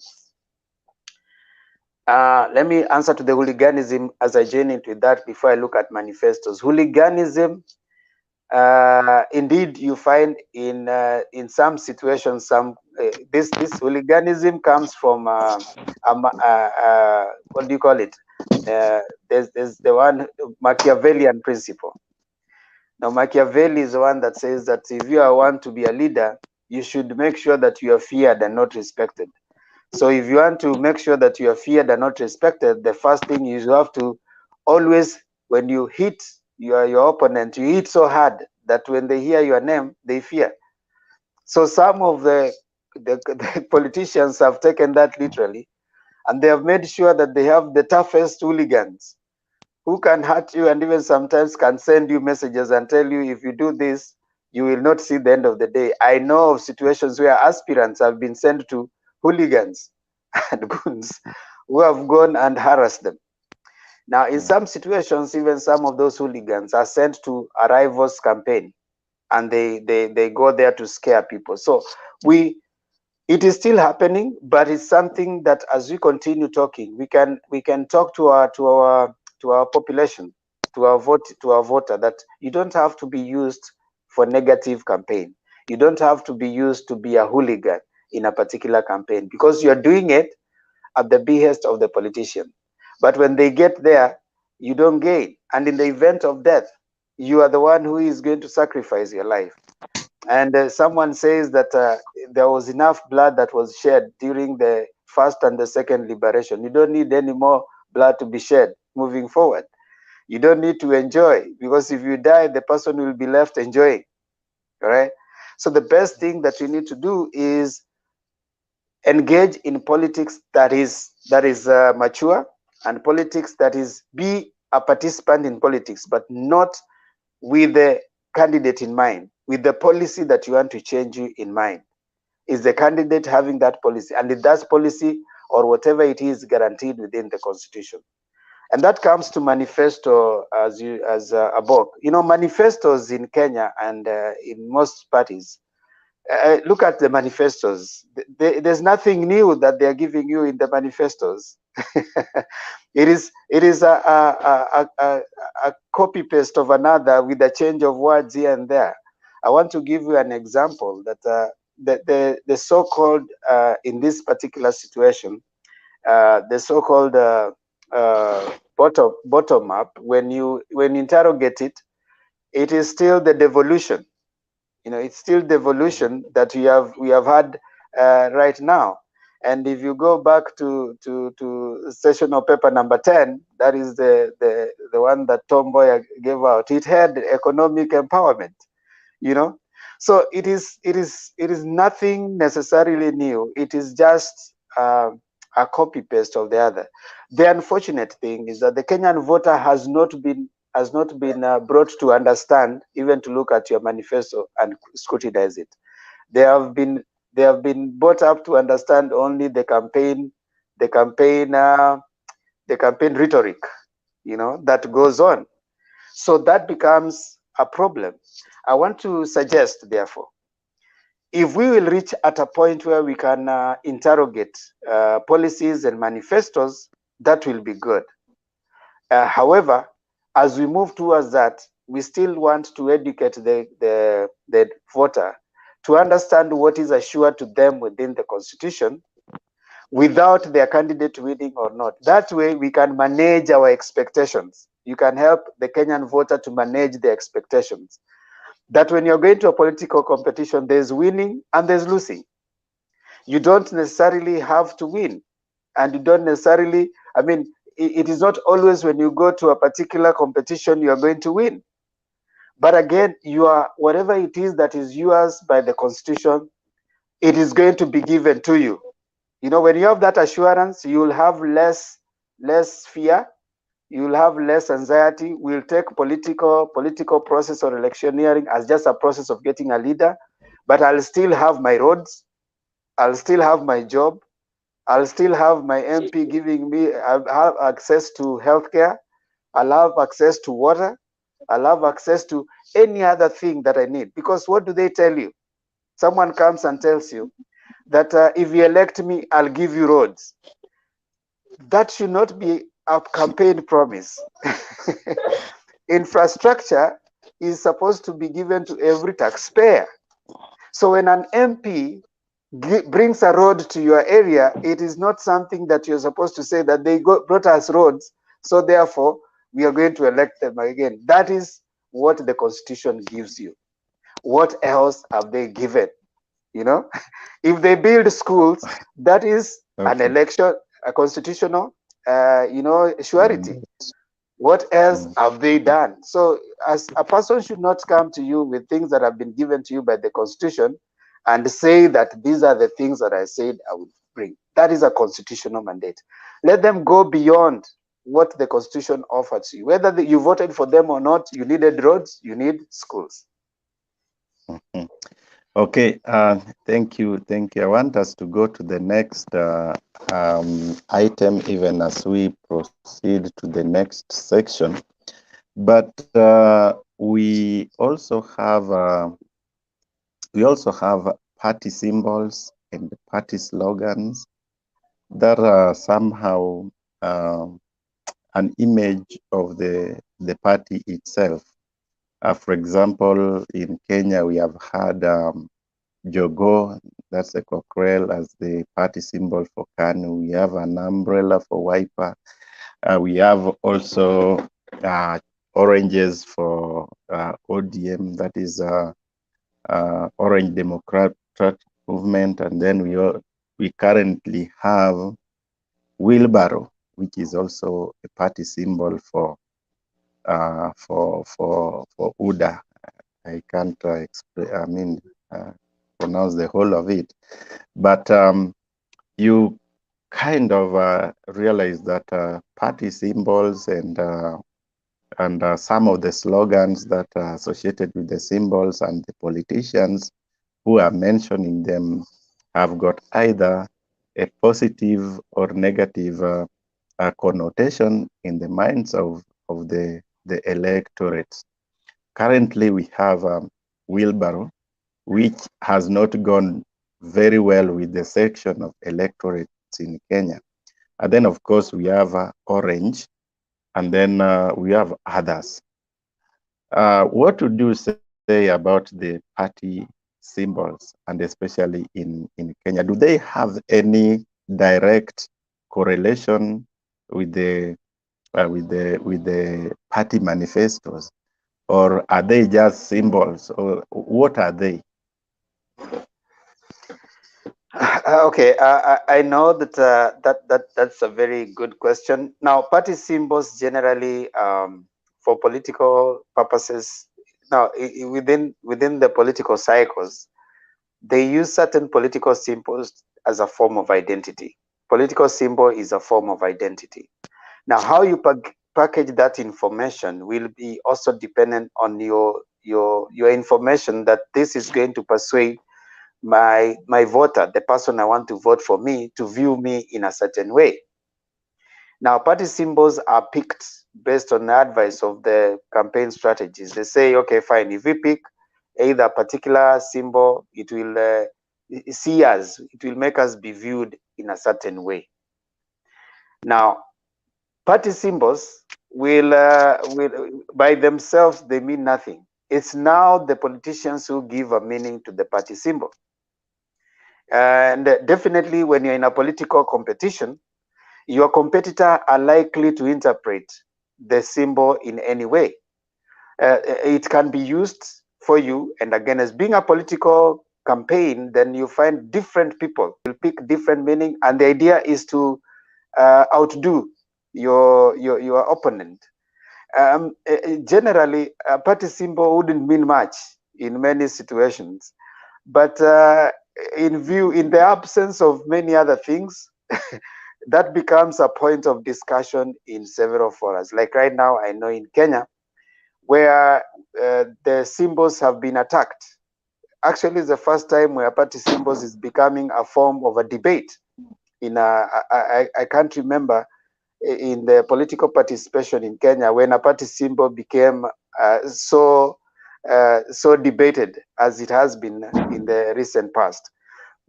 Let me answer to the hooliganism as I join into that before I look at manifestos. Hooliganism, indeed, you find in some situations, this hooliganism comes from what do you call it? There's the one Machiavellian principle. Now, Machiavelli is the one that says that if you want to be a leader, you should make sure that you are feared and not respected. So if you want to make sure that you are feared and not respected, the first thing is you have to always, when you hit your opponent, you hit so hard that when they hear your name, they fear. So some of the politicians have taken that literally, and they have made sure that they have the toughest hooligans who can hurt you, and even sometimes can send you messages and tell you, if you do this, you will not see the end of the day. I know of situations where aspirants have been sent to hooligans and goons who have gone and harassed them. Now, in some situations, even some of those hooligans are sent to a rival's campaign, and they go there to scare people. So it is still happening, but it's something that, as we continue talking, we can talk to our population, to our voter, that you don't have to be used for negative campaign. You don't have to be used to be a hooligan in a particular campaign, because you're doing it at the behest of the politician. But when they get there, you don't gain. And in the event of death, you are the one who is going to sacrifice your life. And someone says that there was enough blood that was shed during the first and the second liberation. You don't need any more blood to be shed moving forward. You don't need to enjoy, because if you die, the person will be left enjoying. All right. So the best thing that you need to do is engage in politics that is mature, and politics that is, be a participant in politics, but not with the candidate in mind, with the policy that you want to change you in mind. Is the candidate having that policy, and if that policy or whatever it is guaranteed within the constitution? And that comes to manifesto, as Abok. You know, manifestos in Kenya and in most parties, look at the manifestos. There's nothing new that they are giving you in the manifestos. it is a copy paste of another with a change of words here and there. I want to give you an example that the so-called in this particular situation, the so-called bottom up, when you interrogate it, it is still the devolution. You know, it's still devolution that we have had right now. And if you go back to sessional paper number 10, that is the one that Tom Boyer gave out, it had economic empowerment, you know. So it is nothing necessarily new. It is just a copy paste of the other. The unfortunate thing is that the Kenyan voter has not been brought to understand, even to look at your manifesto and scrutinize it. They have been brought up to understand only the campaign rhetoric, you know, that goes on. So that becomes a problem. I want to suggest, therefore, if we will reach at a point where we can interrogate policies and manifestos, that will be good. However, as we move towards that, we still want to educate the voter to understand what is assured to them within the constitution, without their candidate winning or not. That way we can manage our expectations. You can help the Kenyan voter to manage their expectations. That when you're going to a political competition, there's winning and there's losing. You don't necessarily have to win, and you don't necessarily, I mean, it is not always when you go to a particular competition you are going to win. But again, you are, whatever it is that is yours by the constitution, it is going to be given to you. You know, when you have that assurance, you will have less fear, you will have less anxiety. We'll take political process or electioneering as just a process of getting a leader, but I'll still have my roads, I'll still have my job, I'll still have my MP giving me, I'll have access to healthcare, I'll have access to water, I'll have access to any other thing that I need. Because what do they tell you? Someone comes and tells you that if you elect me, I'll give you roads. That should not be a campaign promise. Infrastructure is supposed to be given to every taxpayer. So when an MP brings a road to your area, it is not something that you're supposed to say that they brought us roads, so therefore we are going to elect them again. That is what the constitution gives you. What else have they given? You know, if they build schools, that is an election, a constitutional, you know, surety. What else have they done? So as a person should not come to you with things that have been given to you by the constitution and say that these are the things that I said I would bring. That is a constitutional mandate. Let them go beyond what the constitution offers you. Whether you voted for them or not, you needed roads, you need schools. Okay, thank you. I want us to go to the next item, even as we proceed to the next section. But we also have party symbols and party slogans that are somehow an image of the party itself. For example, in Kenya, we have had Jogo, that's a cockerel, as the party symbol for KANU. We have an umbrella for Wiper. We have also oranges for ODM, that is Orange Democratic Movement, and then we currently have wheelbarrow, which is also a party symbol for UDA. I can't pronounce the whole of it, but you kind of realize that party symbols and some of the slogans that are associated with the symbols and the politicians who are mentioning them have got either a positive or negative connotation in the minds of the electorates. Currently, we have wheelbarrow, which has not gone very well with the section of electorates in Kenya. And then, of course, we have orange, and then we have others. What would you say about the party symbols, and especially in Kenya? Do they have any direct correlation with the party manifestos, or are they just symbols, or what are they? Okay, I know that that's a very good question. Now, party symbols generally, for political purposes, now within the political cycles, they use certain political symbols as a form of identity. Political symbol is a form of identity. Now, how you package that information will be also dependent on your information that this is going to persuade my voter, the person I want to vote for me, to view me in a certain way. Now, party symbols are picked based on the advice of the campaign strategies. They say, okay, fine, if we pick either a particular symbol, it will see us, it will make us be viewed in a certain way. Now, party symbols will by themselves, they mean nothing. It's now the politicians who give a meaning to the party symbol. And definitely when you're in a political competition, your competitor are likely to interpret the symbol in any way. It can be used for you, and again, as being a political campaign, then you find different people will pick different meaning, and the idea is to outdo your opponent. Generally, a party symbol wouldn't mean much in many situations, but in the absence of many other things, that becomes a point of discussion in several forums. Like right now, I know in Kenya, where the symbols have been attacked. Actually, it's the first time where party symbols is becoming a form of a debate. I can't remember in the political participation in Kenya when a party symbol became so debated as it has been in the recent past,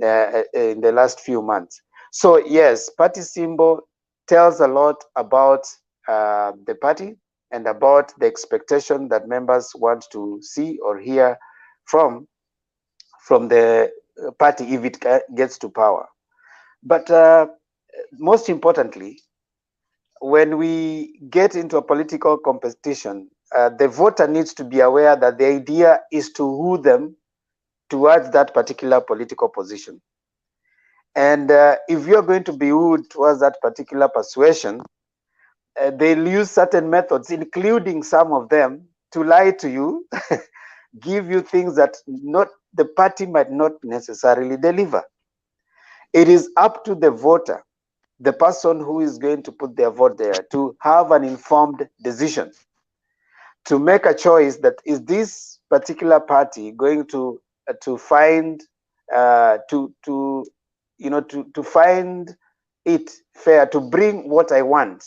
in the last few months. So yes, party symbol tells a lot about the party and about the expectation that members want to see or hear from the party if it gets to power. But most importantly, when we get into a political competition, the voter needs to be aware that the idea is to woo them towards that particular political position. And if you're going to be wooed towards that particular persuasion, they'll use certain methods, including some of them, to lie to you, give you things that the party might not necessarily deliver. It is up to the voter, the person who is going to put their vote there, to have an informed decision, to make a choice that is this particular party going to find to find it fair to bring what I want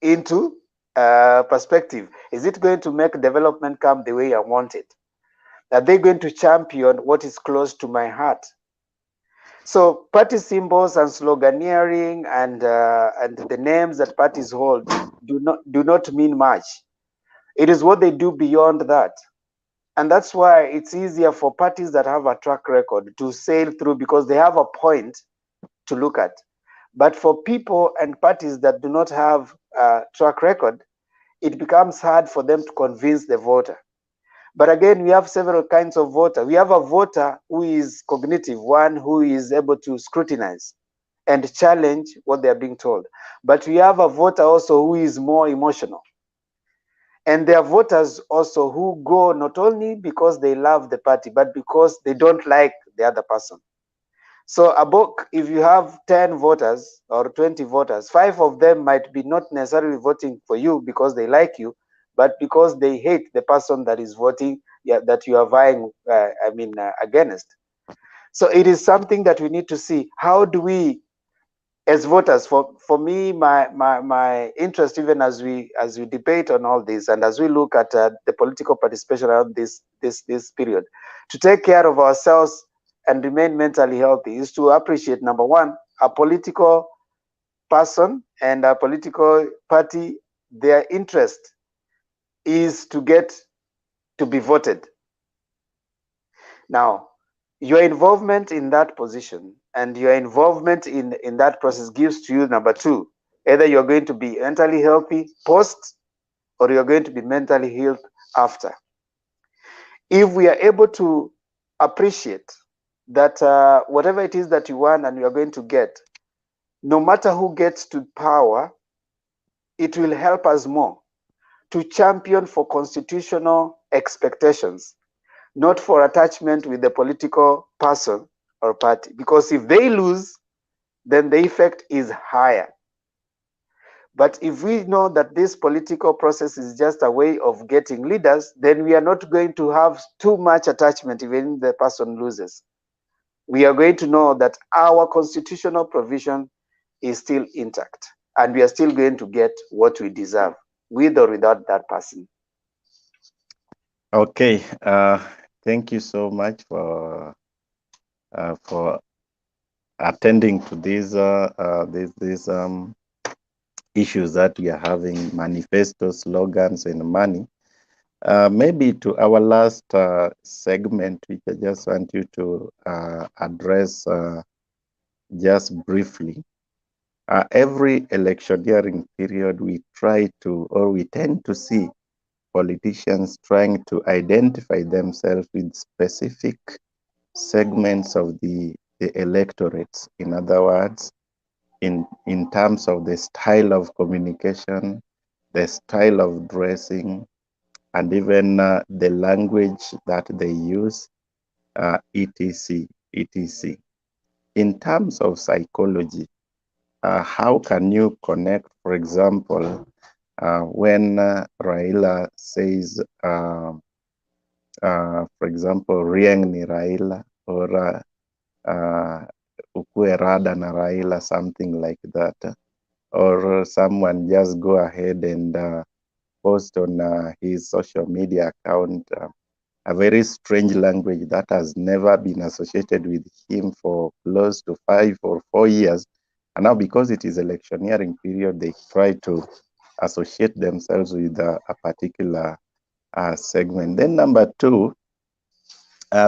into perspective. Is it going to make development come the way I want it? Are they going to champion what is close to my heart? So party symbols and sloganeering and the names that parties hold do not mean much. It is what they do beyond that. And that's why it's easier for parties that have a track record to sail through, because they have a point to look at. But for people and parties that do not have a track record, it becomes hard for them to convince the voter. But again, we have several kinds of voter. We have a voter who is cognitive, one who is able to scrutinize and challenge what they are being told. But we have a voter also who is more emotional. And there are voters also who go not only because they love the party, but because they don't like the other person. So Abok, if you have 10 voters or 20 voters, 5 of them might be not necessarily voting for you because they like you, but because they hate the person that is voting, that you are vying, against. So it is something that we need to see. How do we, as voters, for me, my interest, even as we debate on all this and as we look at the political participation around this period, to take care of ourselves and remain mentally healthy is to appreciate, number one, a political person and a political party, their interest is to get to be voted. Now, your involvement in that position and your involvement in that process gives to you, number two, either you're going to be mentally healthy post or you're going to be mentally healed after. If we are able to appreciate that whatever it is that you want and you are going to get, no matter who gets to power, it will help us more to champion for constitutional expectations, not for attachment with the political person or party. Because if they lose, then the effect is higher. But if we know that this political process is just a way of getting leaders, then we are not going to have too much attachment even if the person loses. We are going to know that our constitutional provision is still intact and we are still going to get what we deserve, with or without that person. Okay, thank you so much for attending to these issues that we are having, manifestos, slogans, and money. Maybe to our last segment, which I just want you to address just briefly. Every electioneering period, we try to, or we tend to see politicians trying to identify themselves with specific segments of the electorates. In other words, in terms of the style of communication, the style of dressing, and even the language that they use, etc., etc. In terms of psychology, how can you connect, for example, when Raila says, for example, Rieng ni Raila, or Ukue Rada na Raila, something like that, or someone just go ahead and post on his social media account a very strange language that has never been associated with him for close to 5 or 4 years. And now because it is electioneering period, they try to associate themselves with a particular segment. Then number two,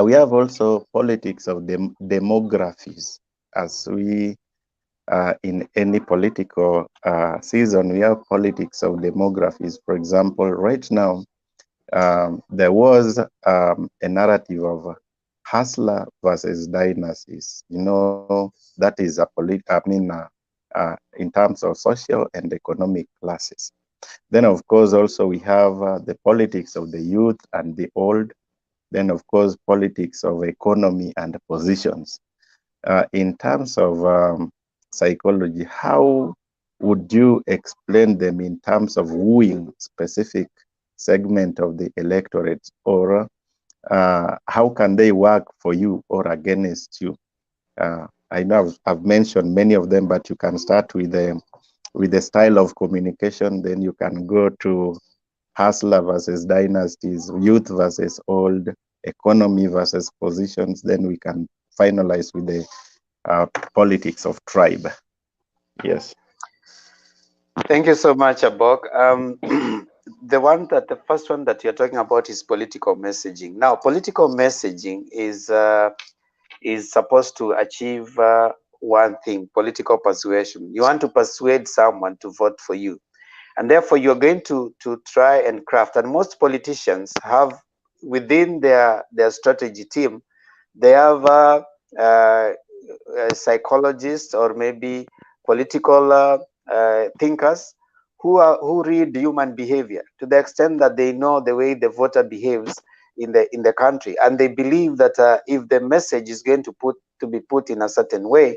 we have also politics of demographies. As we, in any political season, we have politics of demographies. For example, right now, there was a narrative of hustler versus dynasties. You know, that is in terms of social and economic classes. Then, of course, also we have the politics of the youth and the old. Then, of course, politics of economy and positions. In terms of psychology, how would you explain them in terms of wooing specific segment of the electorate, or how can they work for you or against you? I know I've mentioned many of them, but you can start with the style of communication, then you can go to hustler versus dynasties, youth versus old, economy versus positions, then we can finalize with the politics of tribe. Yes. Thank you so much, Abok. The first one that you're talking about is political messaging. Now, political messaging is supposed to achieve one thing: political persuasion. You want to persuade someone to vote for you, and therefore you're going to try and craft. And most politicians have within their strategy team, they have a psychologists or maybe political thinkers who read human behavior to the extent that they know the way the voter behaves in the country, and they believe that if the message is going to be put in a certain way,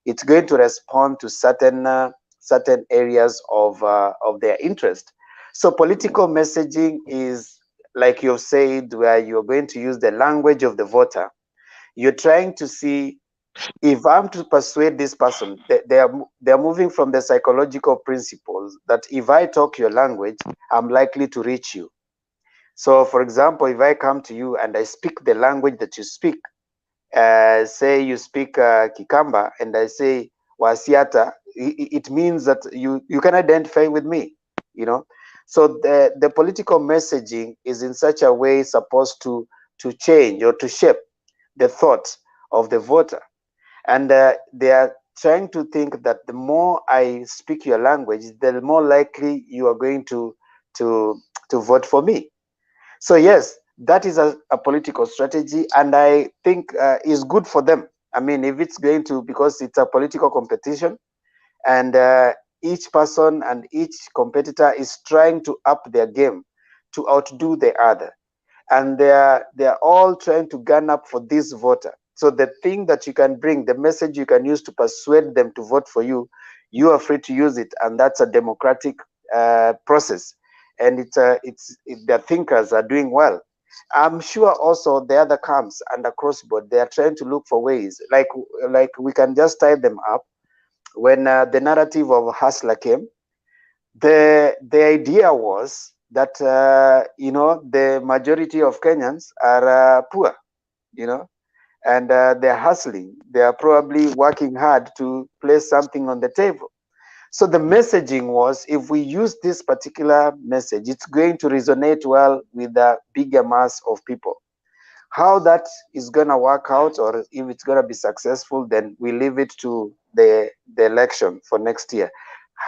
it's going to respond to certain areas of their interest. So political messaging is, like you've said, where you're going to use the language of the voter. You're trying to see, if I'm to persuade this person, they're moving from the psychological principles that if I talk your language, I'm likely to reach you. So, for example, if I come to you and I speak the language that you speak, say you speak Kikamba, and I say Wasiata, it means that you can identify with me, you know. So the political messaging is in such a way supposed to change or to shape the thought of the voter. And they are trying to think that the more I speak your language, the more likely you are going to vote for me. So yes, that is a political strategy, and I think is good for them. I mean, if it's going to, because it's a political competition, and each person and each competitor is trying to up their game to outdo the other, and they're all trying to gun up for this voter. So the thing that you can bring, the message you can use to persuade them to vote for you, you are free to use it, and that's a democratic process. And the thinkers are doing well. I'm sure also the other camps and across board, they are trying to look for ways, like we can just tie them up. When the narrative of Hustler came, the idea was that the majority of Kenyans are poor, you know, and they're hustling. They are probably working hard to place something on the table. So the messaging was, if we use this particular message, it's going to resonate well with the bigger mass of people. How that is going to work out, or if it's going to be successful, then we leave it to the election for next year.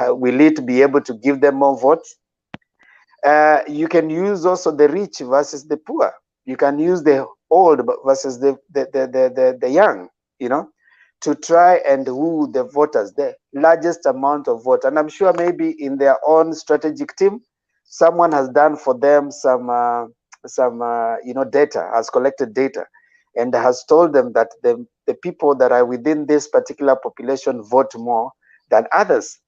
Will it be able to give them more votes? You can use also the rich versus the poor. You can use the old versus the young, you know, to try and woo the voters, the largest amount of vote. And I'm sure maybe in their own strategic team, someone has done for them some data, has collected data, and has told them that the people that are within this particular population vote more than others.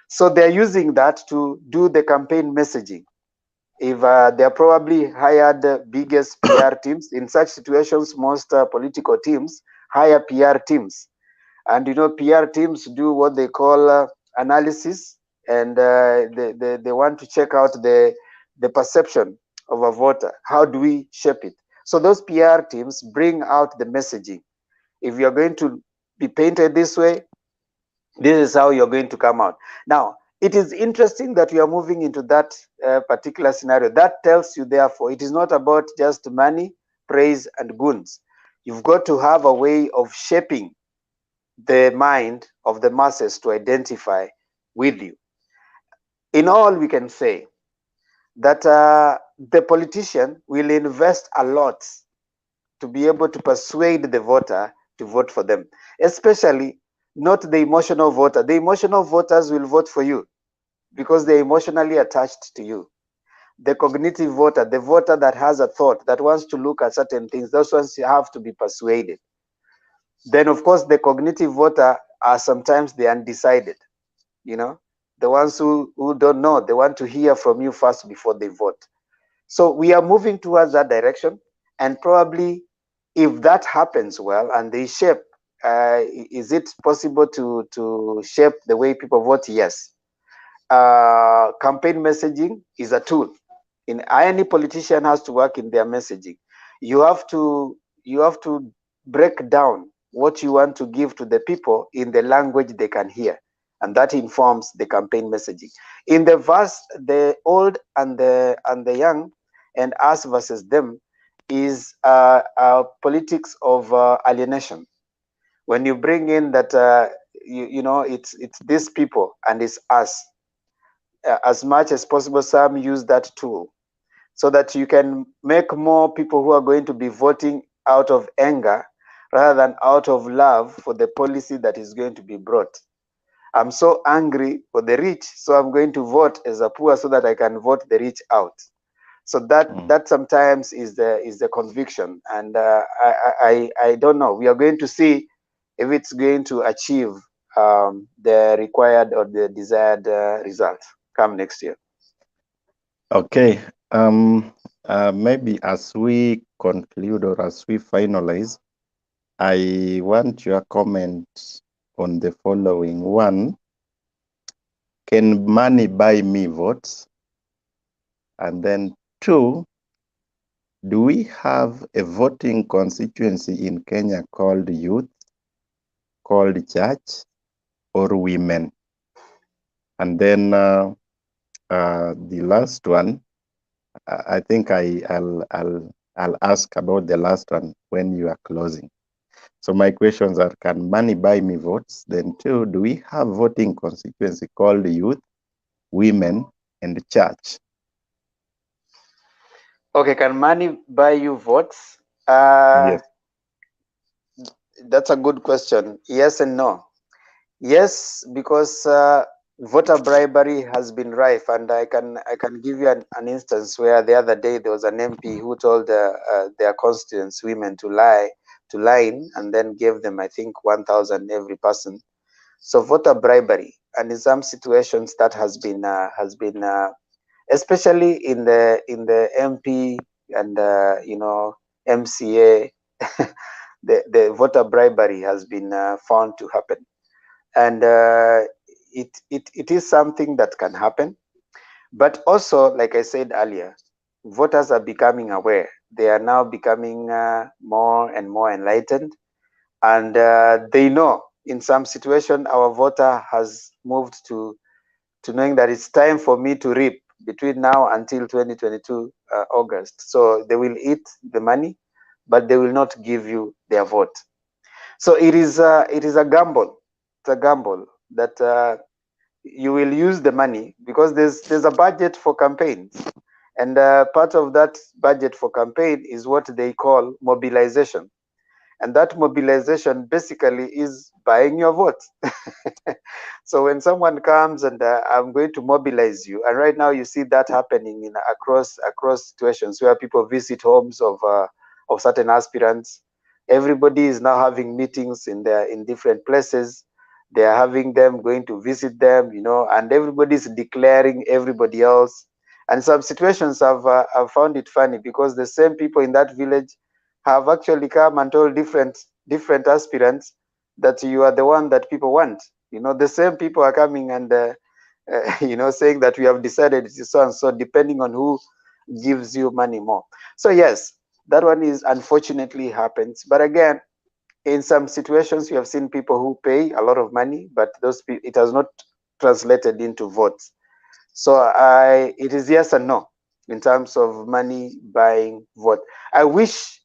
So they're using that to do the campaign messaging. If they're probably hired the biggest PR teams, in such situations, most political teams hire PR teams. And, you know, PR teams do what they call analysis, and they want to check out the perception of a voter. How do we shape it? So those PR teams bring out the messaging. If you're going to be painted this way, this is how you're going to come out. Now, it is interesting that we are moving into that particular scenario. That tells you, therefore, it is not about just money, praise, and goons. You've got to have a way of shaping the mind of the masses to identify with you. In all, we can say that the politician will invest a lot to be able to persuade the voter to vote for them, especially not the emotional voter. The emotional voters will vote for you because they're emotionally attached to you. The cognitive voter, the voter that has a thought, that wants to look at certain things, those ones have to be persuaded. Then, of course, the cognitive voter are sometimes the undecided, you know, the ones who don't know. They want to hear from you first before they vote. So we are moving towards that direction, and probably if that happens well and they shape, is it possible to shape the way people vote? Yes. Campaign messaging is a tool. Any politician has to work in their messaging. You have to break down what you want to give to the people in the language they can hear, and that informs the campaign messaging. In the verse, the old and the young, and us versus them, is politics of alienation. When you bring in that, you know, it's these people and it's us. As much as possible, some use that tool so that you can make more people who are going to be voting out of anger rather than out of love for the policy that is going to be brought. I'm so angry for the rich, so I'm going to vote as a poor so that I can vote the rich out. So that sometimes is the conviction, and I don't know. We are going to see if it's going to achieve the required or the desired result come next year. Okay. Maybe as we conclude or as we finalize, I want your comment on the following. One, can money buy me votes? And then two, do we have a voting constituency in Kenya called youth, called church, or women? And then the last one, I think I'll ask about the last one when you are closing. So my questions are, can money buy me votes? Then two, do we have voting constituency called youth, women, and church? Okay, can money buy you votes? Yes. That's a good question. Yes and no. Yes, because voter bribery has been rife, and I can give you an instance where the other day there was an MP who told their constituents women to line, and then gave them, I think, 1,000 every person. So voter bribery, and in some situations that has been especially in the MP and you know, MCA, the voter bribery has been found to happen. And it is something that can happen, but also, like I said earlier, voters are becoming aware. They are now becoming more and more enlightened, and they know in some situation our voter has moved to knowing that it's time for me to reap between now until 2022 August. So they will eat the money, but they will not give you their vote. So it is a gamble. It's a gamble that you will use the money, because there's a budget for campaigns, and part of that budget for campaign is what they call mobilization, and that mobilization basically is buying your vote. So when someone comes and I'm going to mobilize you, and right now you see that happening in across situations where people visit homes of certain aspirants. Everybody is now having meetings in different places. They are having them going to visit them, you know, and everybody is declaring everybody else. And some situations I've found it funny, because the same people in that village have actually come and told different aspirants that you are the one that people want. You know, the same people are coming and you know, saying that we have decided it is so and so, depending on who gives you money more. So yes, that one is unfortunately happens. But again, in some situations you have seen people who pay a lot of money, but those people, it has not translated into votes. So it is yes and no in terms of money buying vote. I wish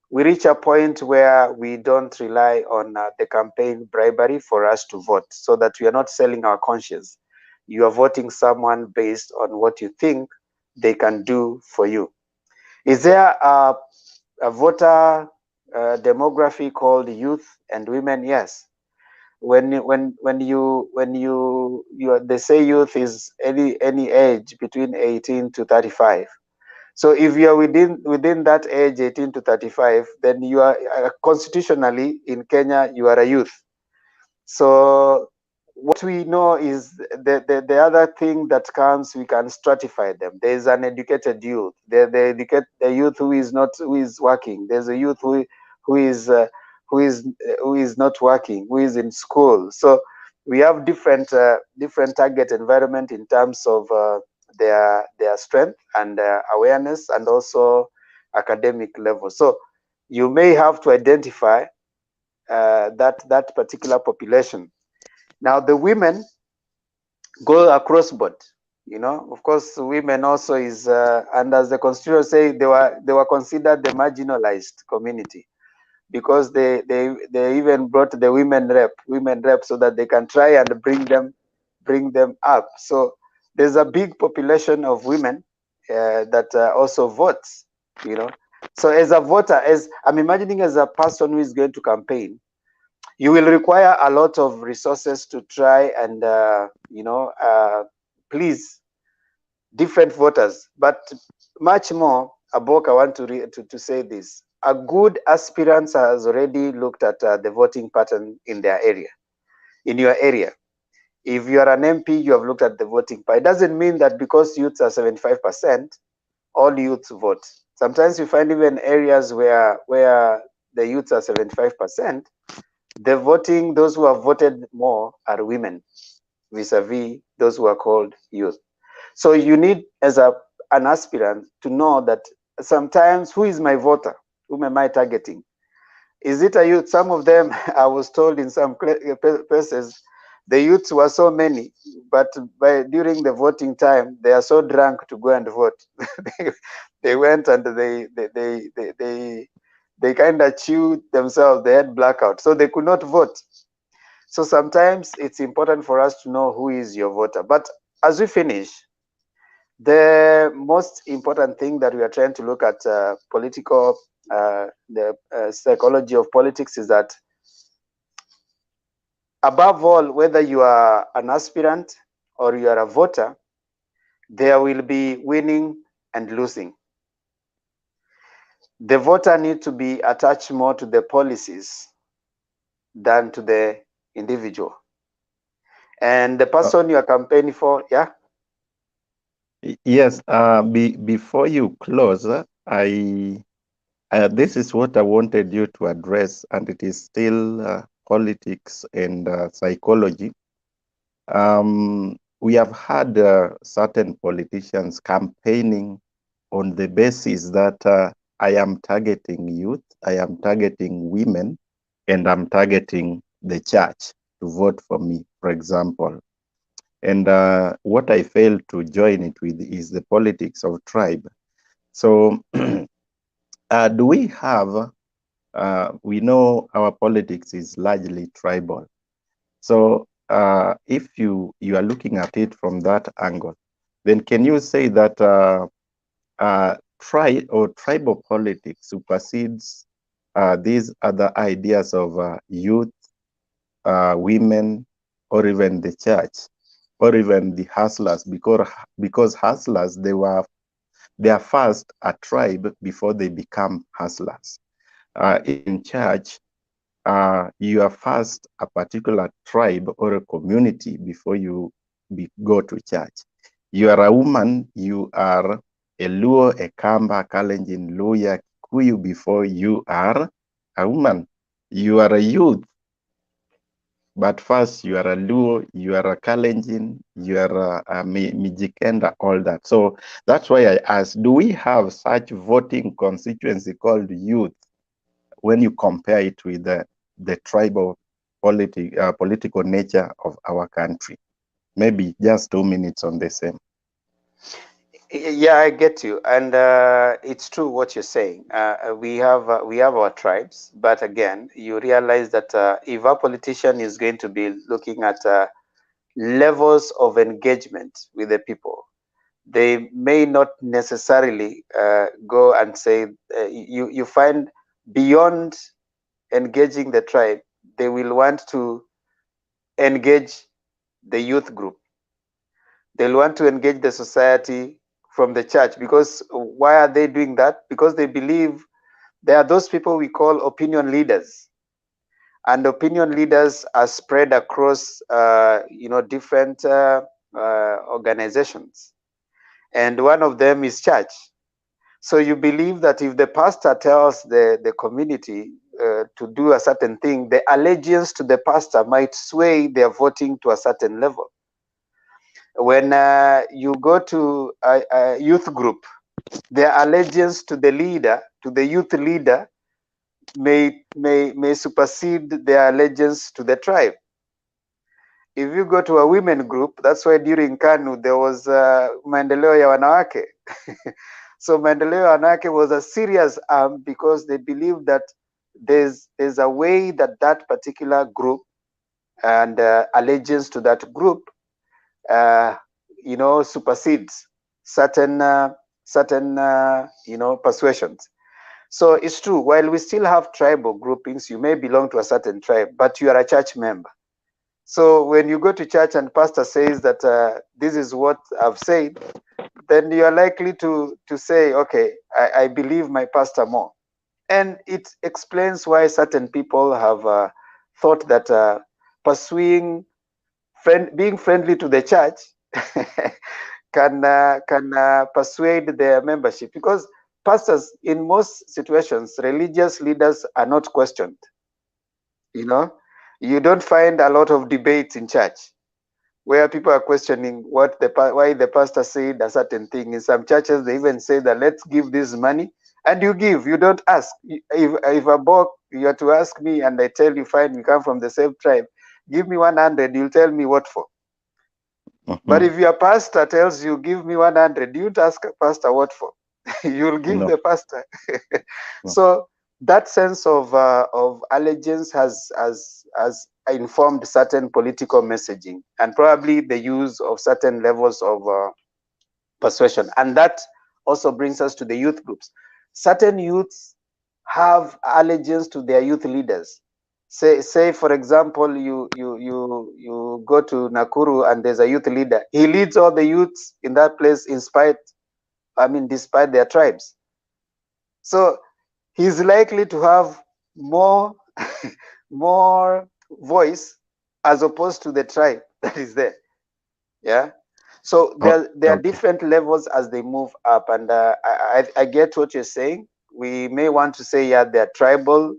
we reach a point where we don't rely on the campaign bribery for us to vote, so that we are not selling our conscience. You are voting someone based on what you think they can do for you. Is there a voter demography called youth and women? Yes. When they say youth is any age between 18 to 35. So if you are within that age, 18 to 35, then you are constitutionally in Kenya, you are a youth. So what we know is the other thing that comes, we can stratify them. There is an educated youth. The youth who is working. There's a youth who is not working, who is in school. So we have different target environment in terms of their strength and awareness, and also academic level. So you may have to identify that particular population. Now the women go across board. You know, of course, women also is and as the constitution say, they were considered the marginalized community. because they even brought the women rep so that they can try and bring them up. So there's a big population of women that also votes, you know. So as a voter, as I'm imagining, as a person who is going to campaign, you will require a lot of resources to try and please different voters. But much more, Abok, I want to say this: a good aspirant has already looked at the voting pattern in their area, in your area. If you are an MP, you have looked at the voting pattern. It doesn't mean that because youths are 75%, all youths vote. Sometimes you find even areas where the youths are 75%, the voting, those who have voted more are women, vis-a-vis those who are called youth. So you need, as an aspirant, to know that sometimes, who is my voter? Whom am I targeting? Is it a youth? Some of them, I was told in some places, the youths were so many, but during the voting time, they are so drunk to go and vote. They went and they kind of chewed themselves. They had blackout, so they could not vote. So sometimes it's important for us to know who is your voter. But as we finish, the most important thing that we are trying to look at political, the psychology of politics, is that above all, whether you are an aspirant or you are a voter, there will be winning and losing. The voter needs to be attached more to the policies than to the individual. And the person you are campaigning for, yeah? Yes, before you close, this is what I wanted you to address, and it is still politics and psychology. We have had certain politicians campaigning on the basis that I am targeting youth, I am targeting women, and I'm targeting the church to vote for me, for example. And what I fail to join it with is the politics of tribe. So do we have, we know our politics is largely tribal. So if you are looking at it from that angle, then can you say that tribal politics supersedes these other ideas of youth, women, or even the church, or even the hustlers? Because hustlers, they are first a tribe before they become hustlers. In church, you are first a particular tribe or a community before you go to church. You are a woman, you are a Luo, a Kamba, Kalenjin, Luya, Kikuyu before you are a woman. You are a youth, but first you are a Luo, you are a Kalenjin, you are a Mijikenda, all that. So that's why I asked, do we have such voting constituency called youth when you compare it with the tribal political nature of our country? Maybe just 2 minutes on the same. Yeah, I get you, and it's true what you're saying. We have our tribes, but again, you realize that if a politician is going to be looking at levels of engagement with the people, they may not necessarily go and say you find beyond engaging the tribe, they will want to engage the youth group. They'll want to engage the society from the church. Because why are they doing that? Because they believe there are those people we call opinion leaders, and opinion leaders are spread across different organizations, and one of them is church. So you believe that if the pastor tells the community to do a certain thing, the allegiance to the pastor might sway their voting to a certain level. When you go to a youth group, their allegiance to the leader, to the youth leader, may supersede their allegiance to the tribe. If you go to a women group, that's why during KANU there was maendeleo ya wanawake. So maendeleo ya wanawake was a serious arm because they believed that there's a way that that particular group and allegiance to that group, supersedes certain persuasions. So it's true, while we still have tribal groupings, you may belong to a certain tribe, but you are a church member. So when you go to church and pastor says that this is what I've said, then you are likely to say, okay, I believe my pastor more. And it explains why certain people have thought that being friendly to the church can persuade their membership, because pastors, in most situations, religious leaders are not questioned. You don't find a lot of debates in church where people are questioning why the pastor said a certain thing. In some churches, they even say that let's give this money, and you give. You don't ask. If Abok, you are to ask me, and I tell you, fine, we come from the same tribe, give me 100, you'll tell me what for. But if your pastor tells you, give me 100, you ask pastor what for. You'll give the pastor. So that sense of allegiance has informed certain political messaging, and probably the use of certain levels of persuasion. And that also brings us to the youth groups. Certain youths have allegiance to their youth leaders. Say for example, you go to Nakuru and there's a youth leader. He leads all the youths in that place despite their tribes. So he's likely to have more more voice as opposed to the tribe that is there. Yeah. So there are different levels as they move up, and I get what you're saying. We may want to say, yeah, they're tribal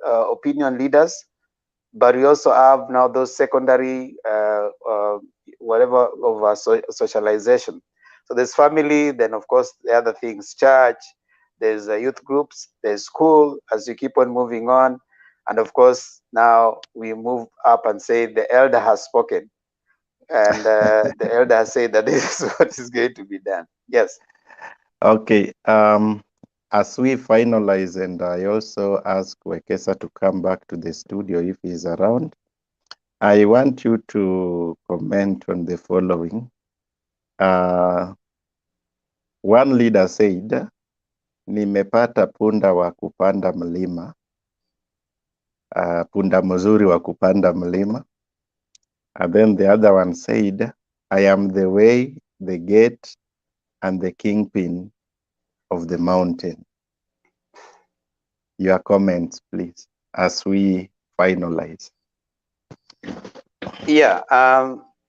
opinion leaders, but we also have now those secondary socialization. So there's family, then of course the other things, church, there's youth groups, there's school, as you keep on moving on, and of course now we move up and say the elder has spoken, and the elder has said that this is what is going to be done. Yes. Okay. As we finalize, and I also ask Wekesa to come back to the studio if he's around, I want you to comment on the following. One leader said, nimepata punda wa kupanda mlima, punda mzuri wa kupanda mlima. And then the other one said, I am the way, the gate, and the kingpin of the mountain. Your comments, please, as we finalize. Yeah,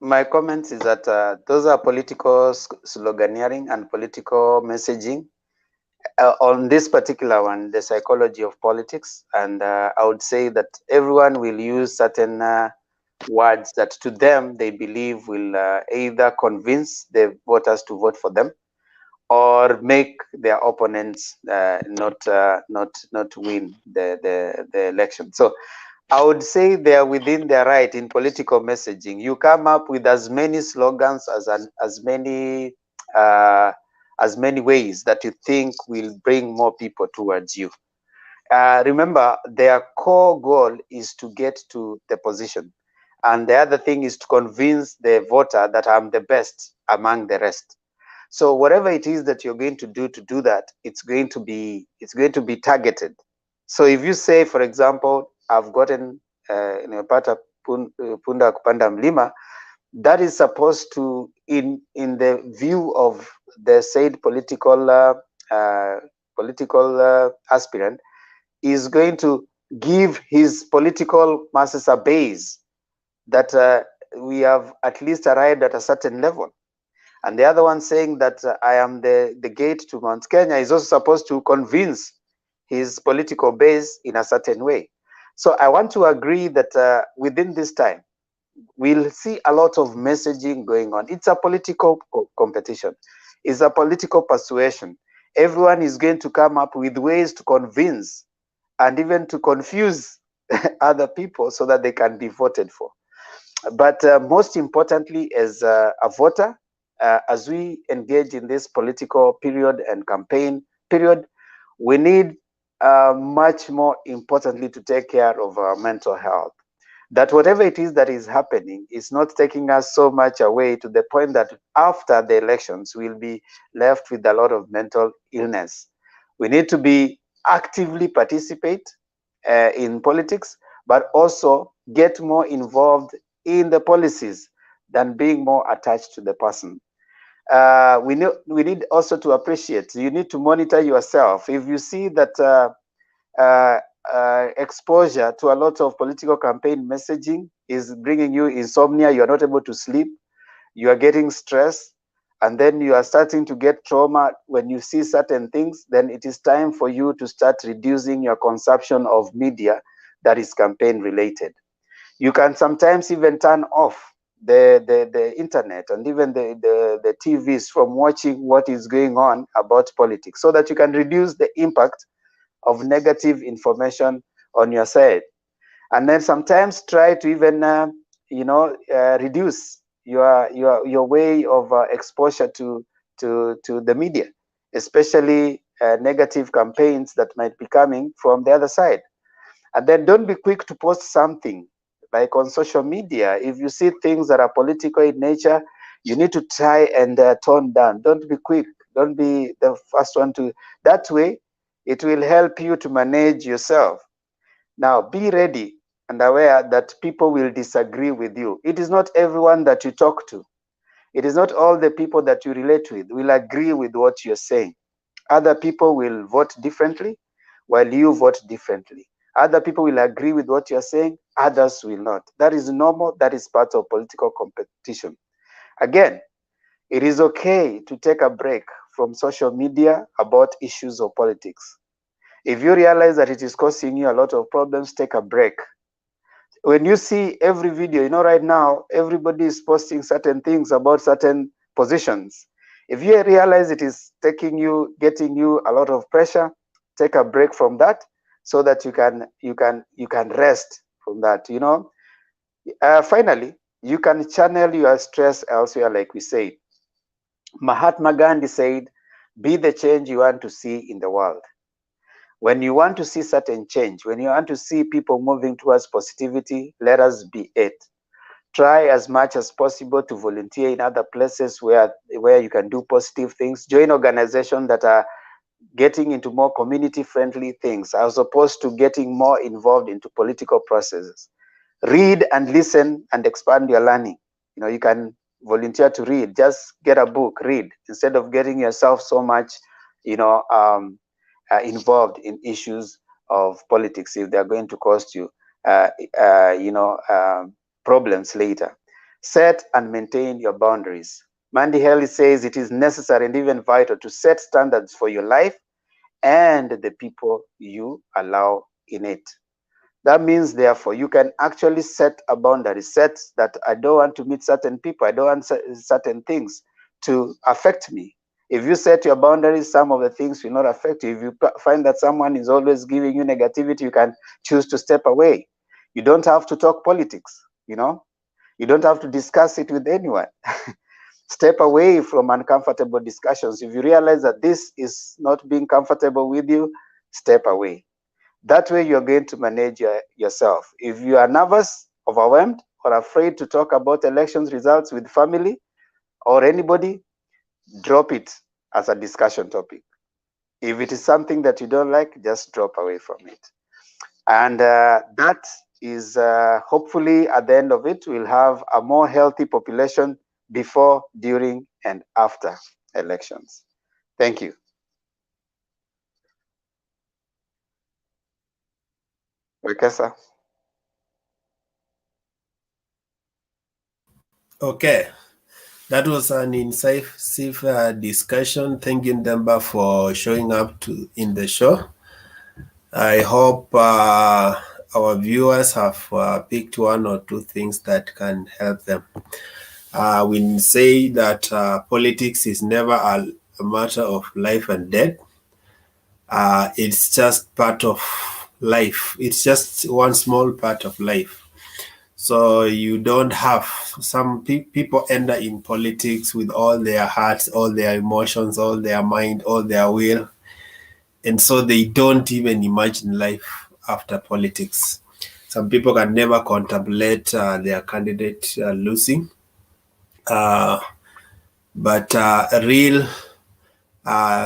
my comments is that those are political sloganeering and political messaging. On this particular one, the psychology of politics, and I would say that everyone will use certain words that to them they believe will either convince the voters to vote for them, or make their opponents not win the election. So I would say they are within their right in political messaging. You come up with as many slogans as many ways that you think will bring more people towards you. Remember, their core goal is to get to the position, and the other thing is to convince the voter that I'm the best among the rest. So whatever it is that you're going to do that, it's going to be targeted. So if you say, for example, I've gotten pata punda kupanda mlima, that is supposed to, in the view of the said political aspirant, is going to give his political masses a base that we have at least arrived at a certain level. And the other one saying that I am the gate to Mount Kenya is also supposed to convince his political base in a certain way. So I want to agree that within this time, we'll see a lot of messaging going on. It's a political competition. It's a political persuasion. Everyone is going to come up with ways to convince and even to confuse other people so that they can be voted for. But most importantly, as a voter, as we engage in this political period and campaign period, we need much more importantly to take care of our mental health. That whatever it is that is happening is not taking us so much away to the point that after the elections we'll be left with a lot of mental illness. We need to be actively participate in politics, but also get more involved in the policies than being more attached to the person. We need also to appreciate. You need to monitor yourself. If you see that exposure to a lot of political campaign messaging is bringing you insomnia, you are not able to sleep, you are getting stress, and then you are starting to get trauma when you see certain things, then it is time for you to start reducing your consumption of media that is campaign related. You can sometimes even turn off the internet and even the TVs from watching what is going on about politics, so that you can reduce the impact of negative information on your side. And then sometimes try to even reduce your way of exposure to the media, especially negative campaigns that might be coming from the other side. And then don't be quick to post something like on social media. If you see things that are political in nature, you need to try and tone down. Don't be quick. Don't be the first one to. That way, it will help you to manage yourself. Now, be ready and aware that people will disagree with you. It is not everyone that you talk to. It is not all the people that you relate with will agree with what you're saying. Other people will vote differently while you vote differently. Other people will agree with what you're saying, others will not. That is normal. That is part of political competition. Again, it is okay to take a break from social media about issues of politics. If you realize that it is causing you a lot of problems, take a break. When you see every video, right now, everybody is posting certain things about certain positions. If you realize it is getting you a lot of pressure, take a break from that so that you can rest from that. Finally, you can channel your stress elsewhere, like we said. Mahatma Gandhi said, "Be the change you want to see in the world." When you want to see certain change, when you want to see people moving towards positivity, let us be it. Try as much as possible to volunteer in other places where you can do positive things. Join organizations that are getting into more community-friendly things, as opposed to getting more involved into political processes. Read and listen and expand your learning. You can volunteer to read. Just get a book, read, instead of getting yourself so much, involved in issues of politics if they're going to cost you, problems later. Set and maintain your boundaries. Mandy Haley says it is necessary and even vital to set standards for your life and the people you allow in it. That means, therefore, you can actually set a boundary, set that I don't want to meet certain people, I don't want certain things to affect me. If you set your boundaries, some of the things will not affect you. If you find that someone is always giving you negativity, you can choose to step away. You don't have to talk politics, you don't have to discuss it with anyone. Step away from uncomfortable discussions. If you realize that this is not being comfortable with you, step away. That way you're going to manage yourself. If you are nervous, overwhelmed, or afraid to talk about elections results with family or anybody, drop it as a discussion topic. If it is something that you don't like, just drop away from it. And that is hopefully at the end of it, we'll have a more healthy population before, during, and after elections. Thank you. Wekesa. Okay, that was an incisive discussion. Thank you, Themba, for showing up in the show. I hope our viewers have picked one or two things that can help them. We say that politics is never a matter of life and death. It's just part of life. It's just one small part of life. So you don't have, some people enter in politics with all their hearts, all their emotions, all their mind, all their will. and so they don't even imagine life after politics. Some people can never contemplate their candidate losing, but real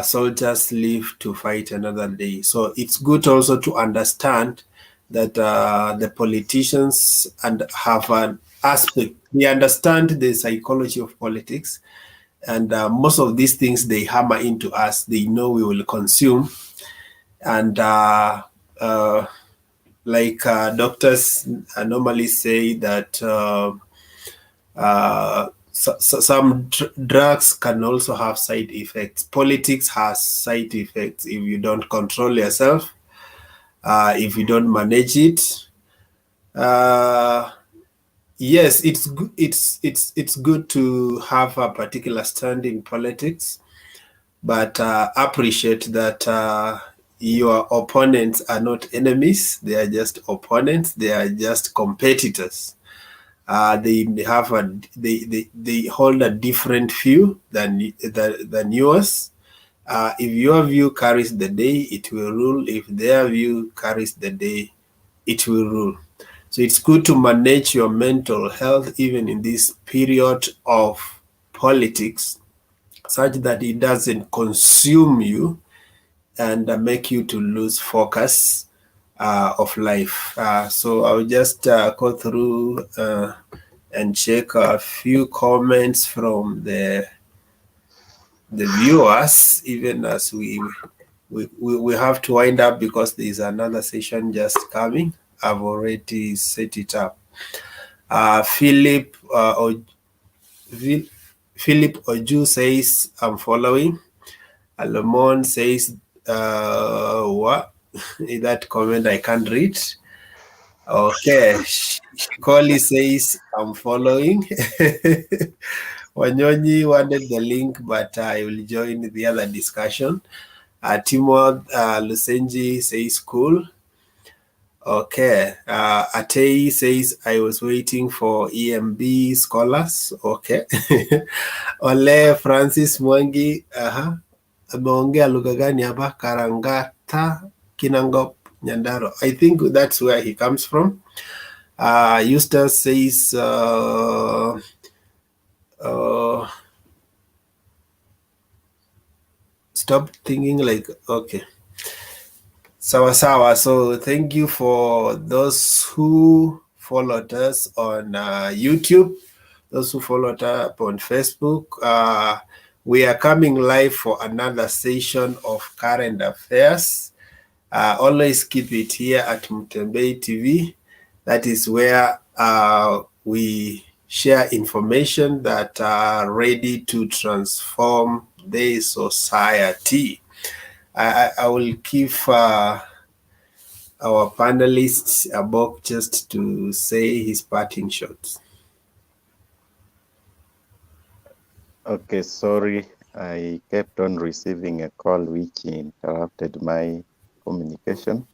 soldiers live to fight another day. So it's good also to understand that the politicians and have an aspect. They understand the psychology of politics, and most of these things they hammer into us. They know we will consume, and like doctors normally say that some drugs can also have side effects. Politics has side effects if you don't control yourself, if you don't manage it. Yes, it's good to have a particular stand in politics, but appreciate that your opponents are not enemies. They are just opponents. They are just competitors. They have they hold a different view than yours. If your view carries the day, it will rule. If their view carries the day, it will rule. So it's good to manage your mental health even in this period of politics, such that it doesn't consume you and make you to lose focus of life. So I'll just go through and check a few comments from the viewers, even as we have to wind up because there's another session just coming. I've already set it up. Philip Oju says, I'm following. Alomon says, what? That comment I can't read. Okay. Shikoli says, I'm following. Wanyonyi wanted the link, but I will join the other discussion. Timo Lusenji says, cool. Okay. Atei says, I was waiting for EMB scholars. Okay. Ole Francis Mwangi, ameongea lugha gani hapa? Karangata Kinangop Nyandaro. I think that's where he comes from. Eustace says, stop thinking like, okay. Sawa. So thank you for those who followed us on YouTube, those who followed us on Facebook. We are coming live for another session of current affairs. Always keep it here at Mtembei TV. That is where we share information that are ready to transform the society. I will give our panelists Abok just to say his parting shots. Okay, sorry. I kept on receiving a call which interrupted my communication.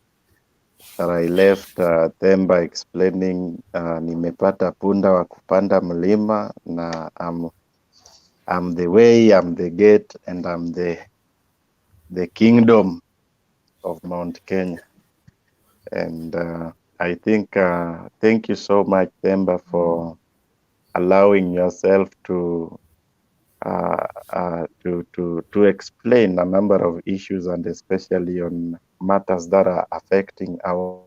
I left Themba explaining nimepata punda wa kupanda mlima na I'm the way, I'm the gate, and I'm the kingdom of Mount Kenya. And I think thank you so much, Themba, for allowing yourself to explain a number of issues, and especially on matters that are affecting our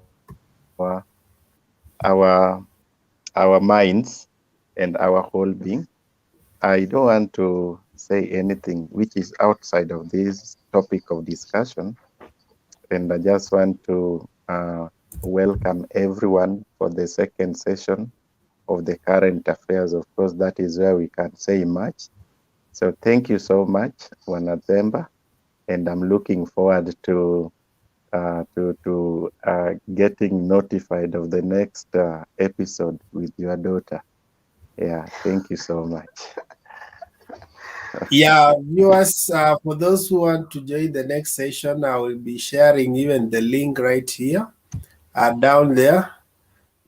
minds and our whole being. I don't want to say anything which is outside of this topic of discussion, and I just want to welcome everyone for the second session of the current affairs. Of course, that is where we can say much. So thank you so much, Wana Themba, and I'm looking forward to getting notified of the next episode with your daughter. Yeah, thank you so much. Yeah, viewers, for those who want to join the next session, I will be sharing even the link right here, down there.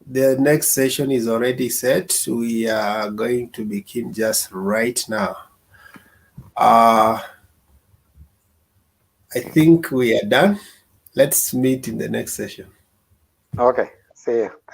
The next session is already set. We are going to begin just right now. I think we are done. Let's meet in the next session. Okay. See you. Thank